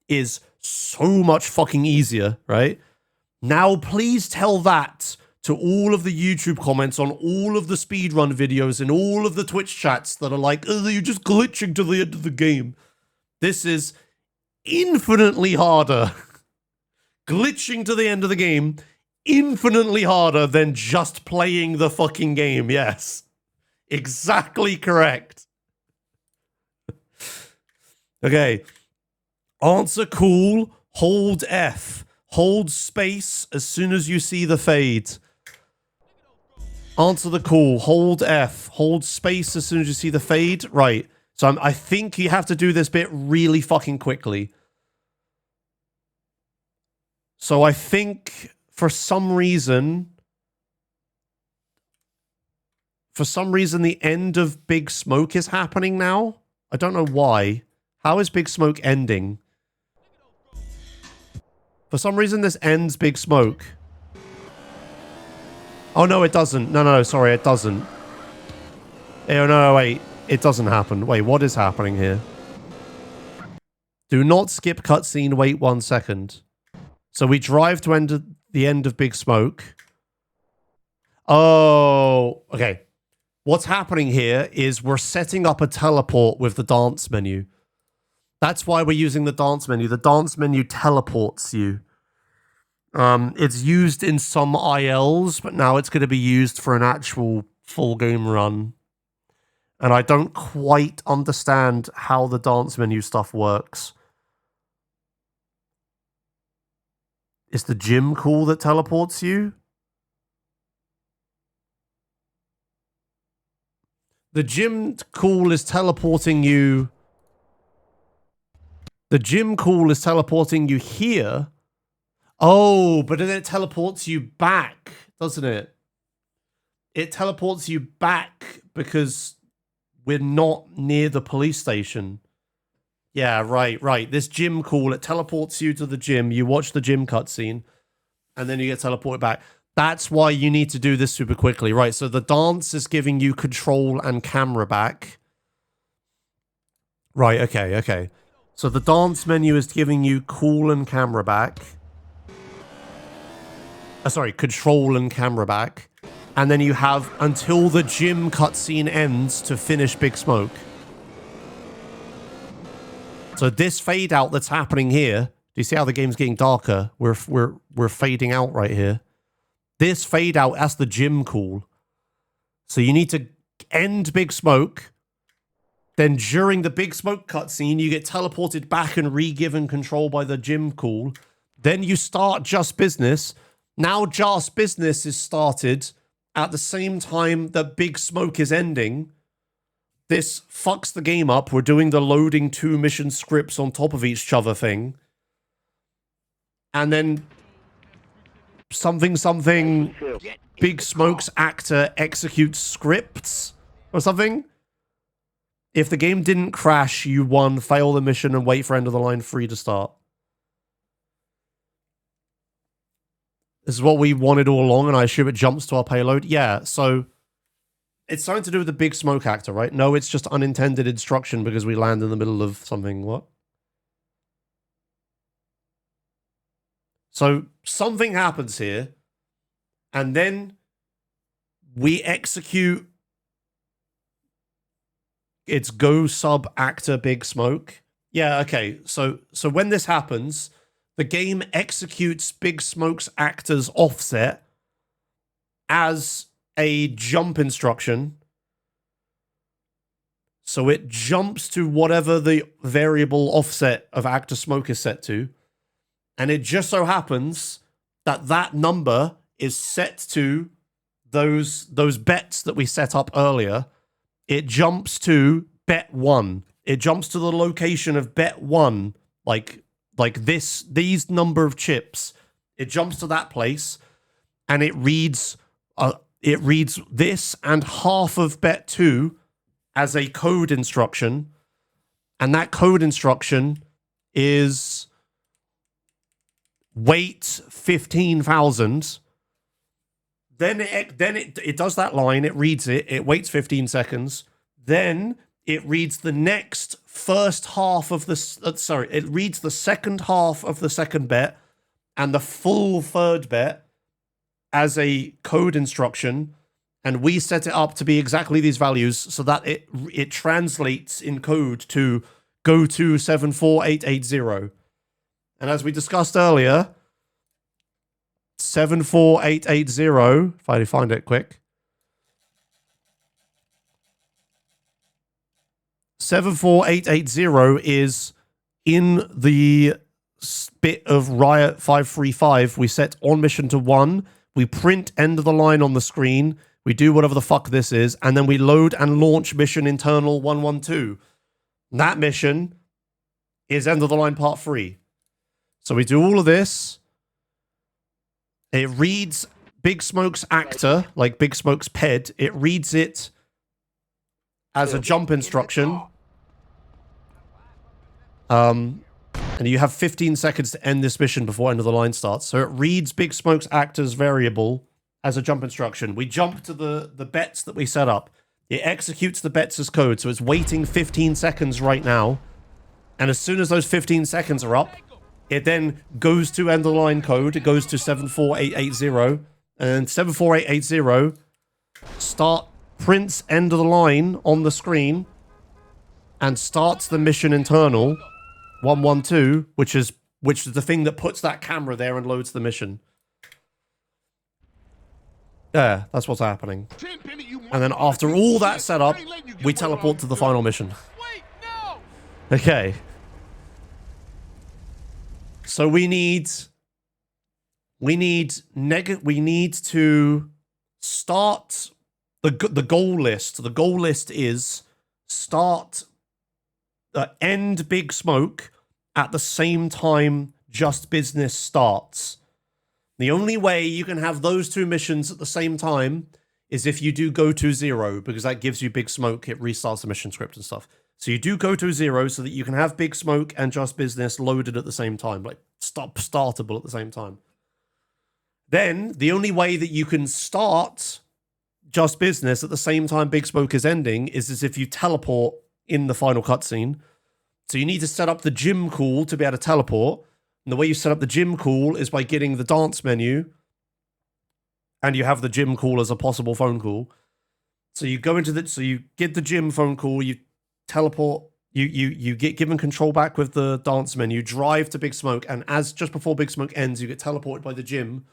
is so much fucking easier, right? Now, please tell that to all of the YouTube comments on all of the speedrun videos and all of the Twitch chats that are like, oh, you're just glitching to the end of the game. This is infinitely harder. Glitching to the end of the game, infinitely harder than just playing the fucking game. Yes. Exactly correct. Okay. Answer cool. Hold F. Hold space as soon as you see the fade. Answer the call. Hold F. Hold space as soon as you see the fade. Right. So I think you have to do this bit really fucking quickly. So I think for some reason the end of Big Smoke is happening now. I don't know why. How is Big Smoke ending? For some reason this ends Big Smoke. Oh no, it doesn't. No, sorry, it doesn't. Oh no, wait. It doesn't happen. Wait, what is happening here? Do not skip cutscene, wait 1 second. So we drive to the end of Big Smoke. Oh, okay. What's happening here is we're setting up a teleport with the dance menu. That's why we're using the dance menu. The dance menu teleports you. It's used in some ILs, but now it's going to be used for an actual full game run. And I don't quite understand how the dance menu stuff works. Is the gym cool that teleports you? The gym call is teleporting you. The gym call is teleporting you here. Oh, but then it teleports you back, doesn't it? It teleports you back because we're not near the police station. Yeah, right. This gym call, it teleports you to the gym. You watch the gym cutscene, and then you get teleported back. That's why you need to do this super quickly, right? So the dance is giving you control and camera back. Right, okay. So the dance menu is giving you cool and camera back. Sorry, control and camera back. And then you have until the gym cutscene ends to finish Big Smoke. So this fade out that's happening here Do you see how the game's getting darker? We're fading out right here. This fade out, that's the gym call. So you need to end Big Smoke. Then during the Big Smoke cutscene, you get teleported back and re-given control by the gym call. Then you start Just Business. Now Just Business is started at the same time that Big Smoke is ending. This fucks the game up. We're doing the loading 2 mission scripts on top of each other thing. And then something, Big Smoke's actor executes scripts or something. If the game didn't crash, you won, fail the mission, and wait for end of the line 3 to start. This is what we wanted all along, and I assume it jumps to our payload. Yeah, so it's something to do with the Big Smoke actor, right? No, it's just unintended instruction because we land in the middle of something. What? So something happens here, and then we execute. It's go sub actor Big Smoke. Yeah, okay. So when this happens, the game executes Big Smoke's actor's offset as a jump instruction. So it jumps to whatever the variable offset of actor Smoke is set to. And it just so happens that that number is set to those bets that we set up earlier. It jumps to bet 1. It jumps to the location of bet 1, like these number of chips. It jumps to that place, and it reads this and half of bet 2 as a code instruction, and that code instruction is wait 15,000. Then it does that line, it reads it, it waits 15 seconds, then it reads the next first half of the, it reads the second half of the second bet and the full third bet as a code instruction, and we set it up to be exactly these values so that it translates in code to go to 74880. And as we discussed earlier, 74880, if I find it quick. 74880 is in the bit of Riot 535. We set on mission to 1. We print end of the line on the screen. We do whatever the fuck this is. And then we load and launch mission internal 112. That mission is end of the line part 3. So we do all of this. It reads Big Smoke's actor, like Big Smoke's ped. It reads it as a jump instruction. And you have 15 seconds to end this mission before end of the line starts. So it reads Big Smoke's actor's variable as a jump instruction. We jump to the bets that we set up. It executes the bets as code. So it's waiting 15 seconds right now. And as soon as those 15 seconds are up, it then goes to end of the line code. It goes to 74880. And 74880 prints end of the line on the screen and starts the mission internal 112, which is the thing that puts that camera there and loads the mission. Yeah, that's what's happening. And then after all that setup, we teleport to the final mission. Okay. So we need to start the goal list. The goal list is end Big Smoke at the same time Just Business starts. The only way you can have those 2 missions at the same time is if you do go to 0, because that gives you Big Smoke. It restarts the mission script and stuff. So you do go to 0 so that you can have Big Smoke and Just Business loaded at the same time, like startable at the same time. Then the only way that you can start Just Business at the same time Big Smoke is ending is as if you teleport in the final cutscene. So you need to set up the gym call to be able to teleport. And the way you set up the gym call is by getting the dance menu, and you have the gym call as a possible phone call. So you go into so you get the gym phone call, you teleport You get given control back with the dance menu, drive to Big Smoke, and as just before Big Smoke ends, you get teleported by the gym,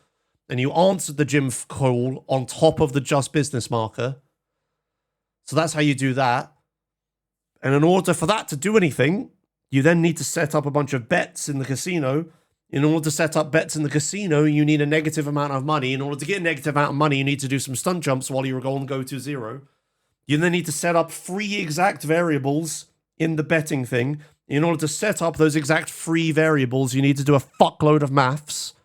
and you answer the gym call on top of the Just Business marker. So that's how you do that. And in order for that to do anything, you then need to set up a bunch of bets in the casino. In order to set up bets in the casino, you need a negative amount of money. In order to get a negative amount of money, you need to do some stunt jumps while you're going go to zero. You then need to set up 3 exact variables in the betting thing. In order to set up those exact 3 variables, you need to do a fuckload of maths.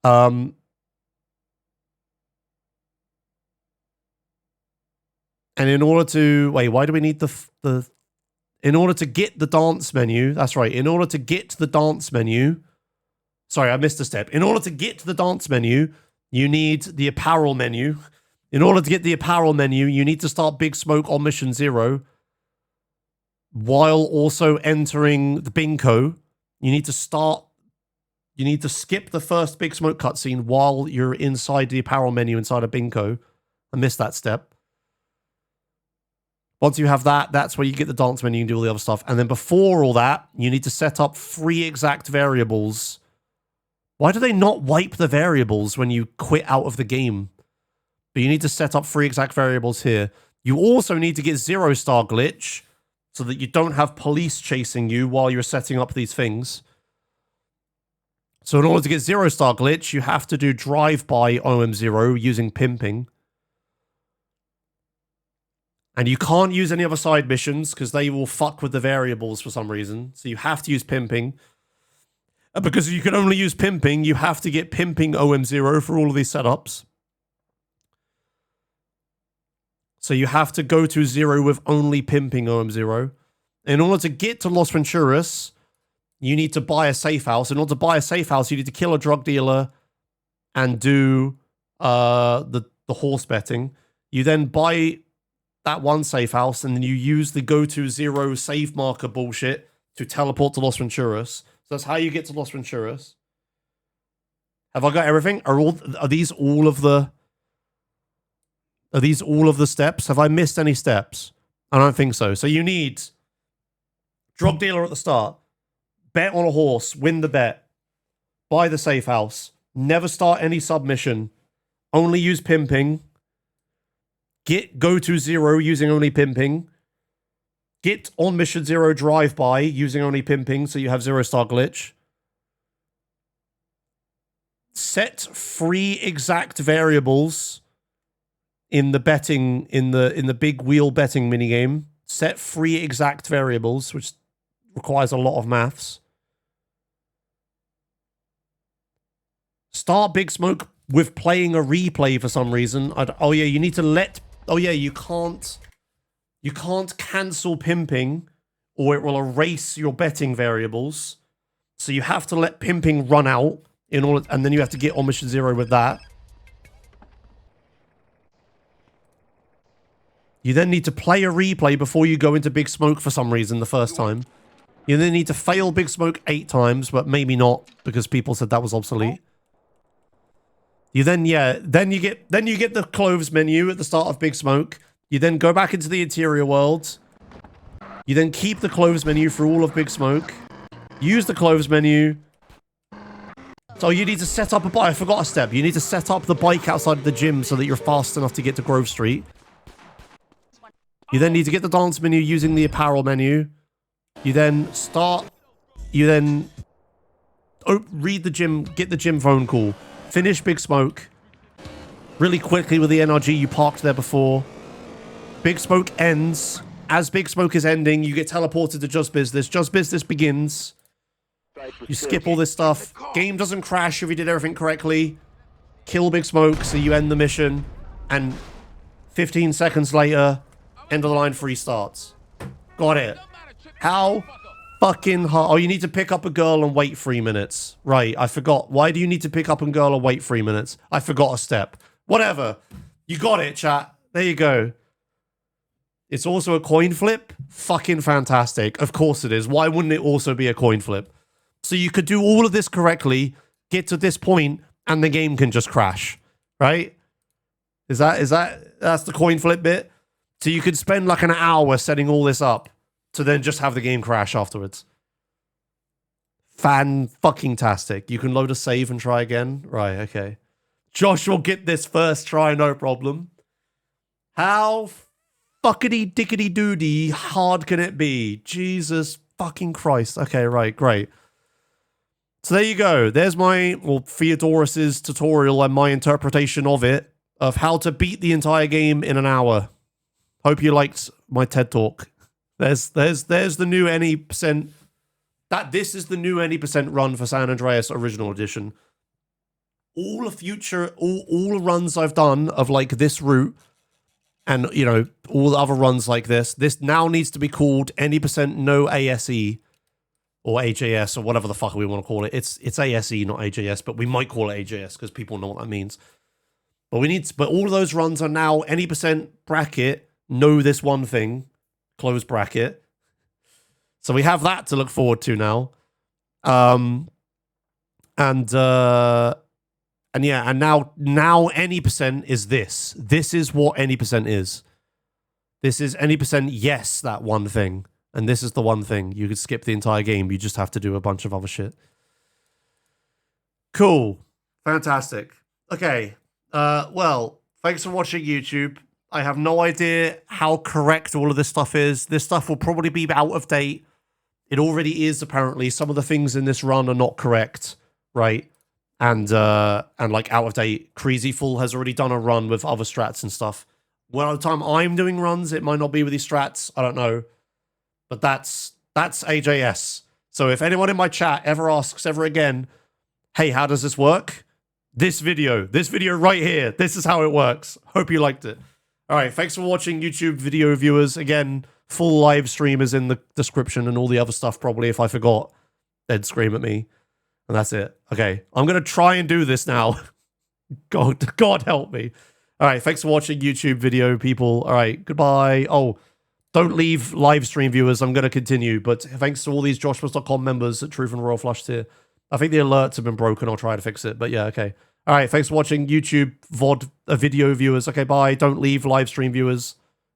And in order to... Wait, why do we need the... In order to get the dance menu... That's right. In order to get to the dance menu... Sorry, I missed a step. In order to get to the dance menu, you need the apparel menu. In order to get the apparel menu, you need to start Big Smoke on Mission 0 while also entering the bingo. You need to skip the first Big Smoke cutscene while you're inside the apparel menu inside a bingo. I missed that step. Once you have that, that's where you get the dance menu and do all the other stuff. And then before all that, you need to set up 3 exact variables. Why do they not wipe the variables when you quit out of the game? But you need to set up 3 exact variables here. You also need to get 0-star glitch so that you don't have police chasing you while you're setting up these things. So in order to get 0-star glitch, you have to do drive-by OM0 using pimping. And you can't use any other side missions because they will fuck with the variables for some reason. So you have to use pimping. Because you can only use pimping, you have to get pimping OM0 for all of these setups. So you have to go to 0 with only pimping OM0. In order to get to Los Venturas, you need to buy a safe house. In order to buy a safe house, you need to kill a drug dealer and do the horse betting. You then buy that one safe house, and then you use the go to 0 save marker bullshit to teleport to Los Venturas. So that's how you get to Los Venturas. Have I got everything? Are these all of the steps? Have I missed any steps? I don't think so. So you need drug dealer at the start, bet on a horse, win the bet, buy the safe house, never start any submission, only use pimping, go to 0 using only pimping, get on Mission 0 drive-by using only pimping so you have 0-star glitch, set 3 exact variables in the betting, in the big wheel betting minigame, set 3 exact variables, which requires a lot of maths. Start Big Smoke with playing a replay for some reason. Oh yeah, you need to let... Oh yeah, you can't cancel pimping or it will erase your betting variables. So you have to let pimping run out in order, and then you have to get on Mission 0 with that. You then need to play a replay before you go into Big Smoke for some reason the first time. You then need to fail Big Smoke 8 times, but maybe not because people said that was obsolete. You then, then you get the clothes menu at the start of Big Smoke. You then go back into the interior world. You then keep the clothes menu for all of Big Smoke. Use the clothes menu. So you need to set up a bike. I forgot a step. You need to set up the bike outside of the gym so that you're fast enough to get to Grove Street. You then need to get the dance menu using the apparel menu. You then read the gym, get the gym phone call. Finish Big Smoke really quickly with the NRG you parked there before. Big Smoke ends. As Big Smoke is ending, you get teleported to Just Business. Just Business begins. You skip all this stuff. Game doesn't crash if you did everything correctly. Kill Big Smoke, so you end the mission. And 15 seconds later, end of the line 3 starts. Got it. How fucking hard. Oh, you need to pick up a girl and wait 3 minutes. Right, I forgot. Why do you need to pick up a girl and wait 3 minutes? I forgot a step. Whatever. You got it, chat. There you go. It's also a coin flip. Fucking fantastic. Of course it is. Why wouldn't it also be a coin flip? So you could do all of this correctly, get to this point, and the game can just crash. Right? That's the coin flip bit? So you could spend like an hour setting all this up to then just have the game crash afterwards. Fan-fucking-tastic. You can load a save and try again. Right, okay. Josh will get this first try, no problem. How fuckity-dickety-doody hard can it be? Jesus fucking Christ. Okay, right, great. So there you go. There's my, well, Theodorus's tutorial and my interpretation of it, of how to beat the entire game in an hour. Hope you liked my TED Talk. There's the new any percent. This is the new any percent run for San Andreas Original Edition. All the runs I've done of like this route, and you know all the other runs like this. This now needs to be called any percent no ASE. Or AJS, or whatever the fuck we want to call it. It's ASE, not AJS, but we might call it AJS because people know what that means. But all of those runs are now any percent bracket, know this one thing, close bracket. So we have that to look forward to now. And now any percent is this. This is what any percent is. This is any percent yes, that one thing. And this is the one thing. You could skip the entire game. You just have to do a bunch of other shit. Cool. Fantastic. Okay. Well, thanks for watching YouTube. I have no idea how correct all of this stuff is. This stuff will probably be out of date. It already is, apparently. Some of the things in this run are not correct, right? And like out of date. Crazy Fool has already done a run with other strats and stuff. Well, at the time I'm doing runs, it might not be with these strats. I don't know. But that's AJS. So if anyone in my chat ever asks ever again, hey, how does this work? This video right here. This is how it works. Hope you liked it. All right, thanks for watching, YouTube video viewers. Again, full live stream is in the description and all the other stuff probably. If I forgot, they'd scream at me. And that's it. Okay, I'm going to try and do this now. God help me. All right, thanks for watching, YouTube video people. All right, goodbye. Oh, don't leave live stream viewers. I'm going to continue. But thanks to all these joshwas.com members at Truth and Royal Flush tier. I think the alerts have been broken. I'll try to fix it. But yeah, okay. All right. Thanks for watching YouTube VOD video viewers. Okay, bye. Don't leave live stream viewers.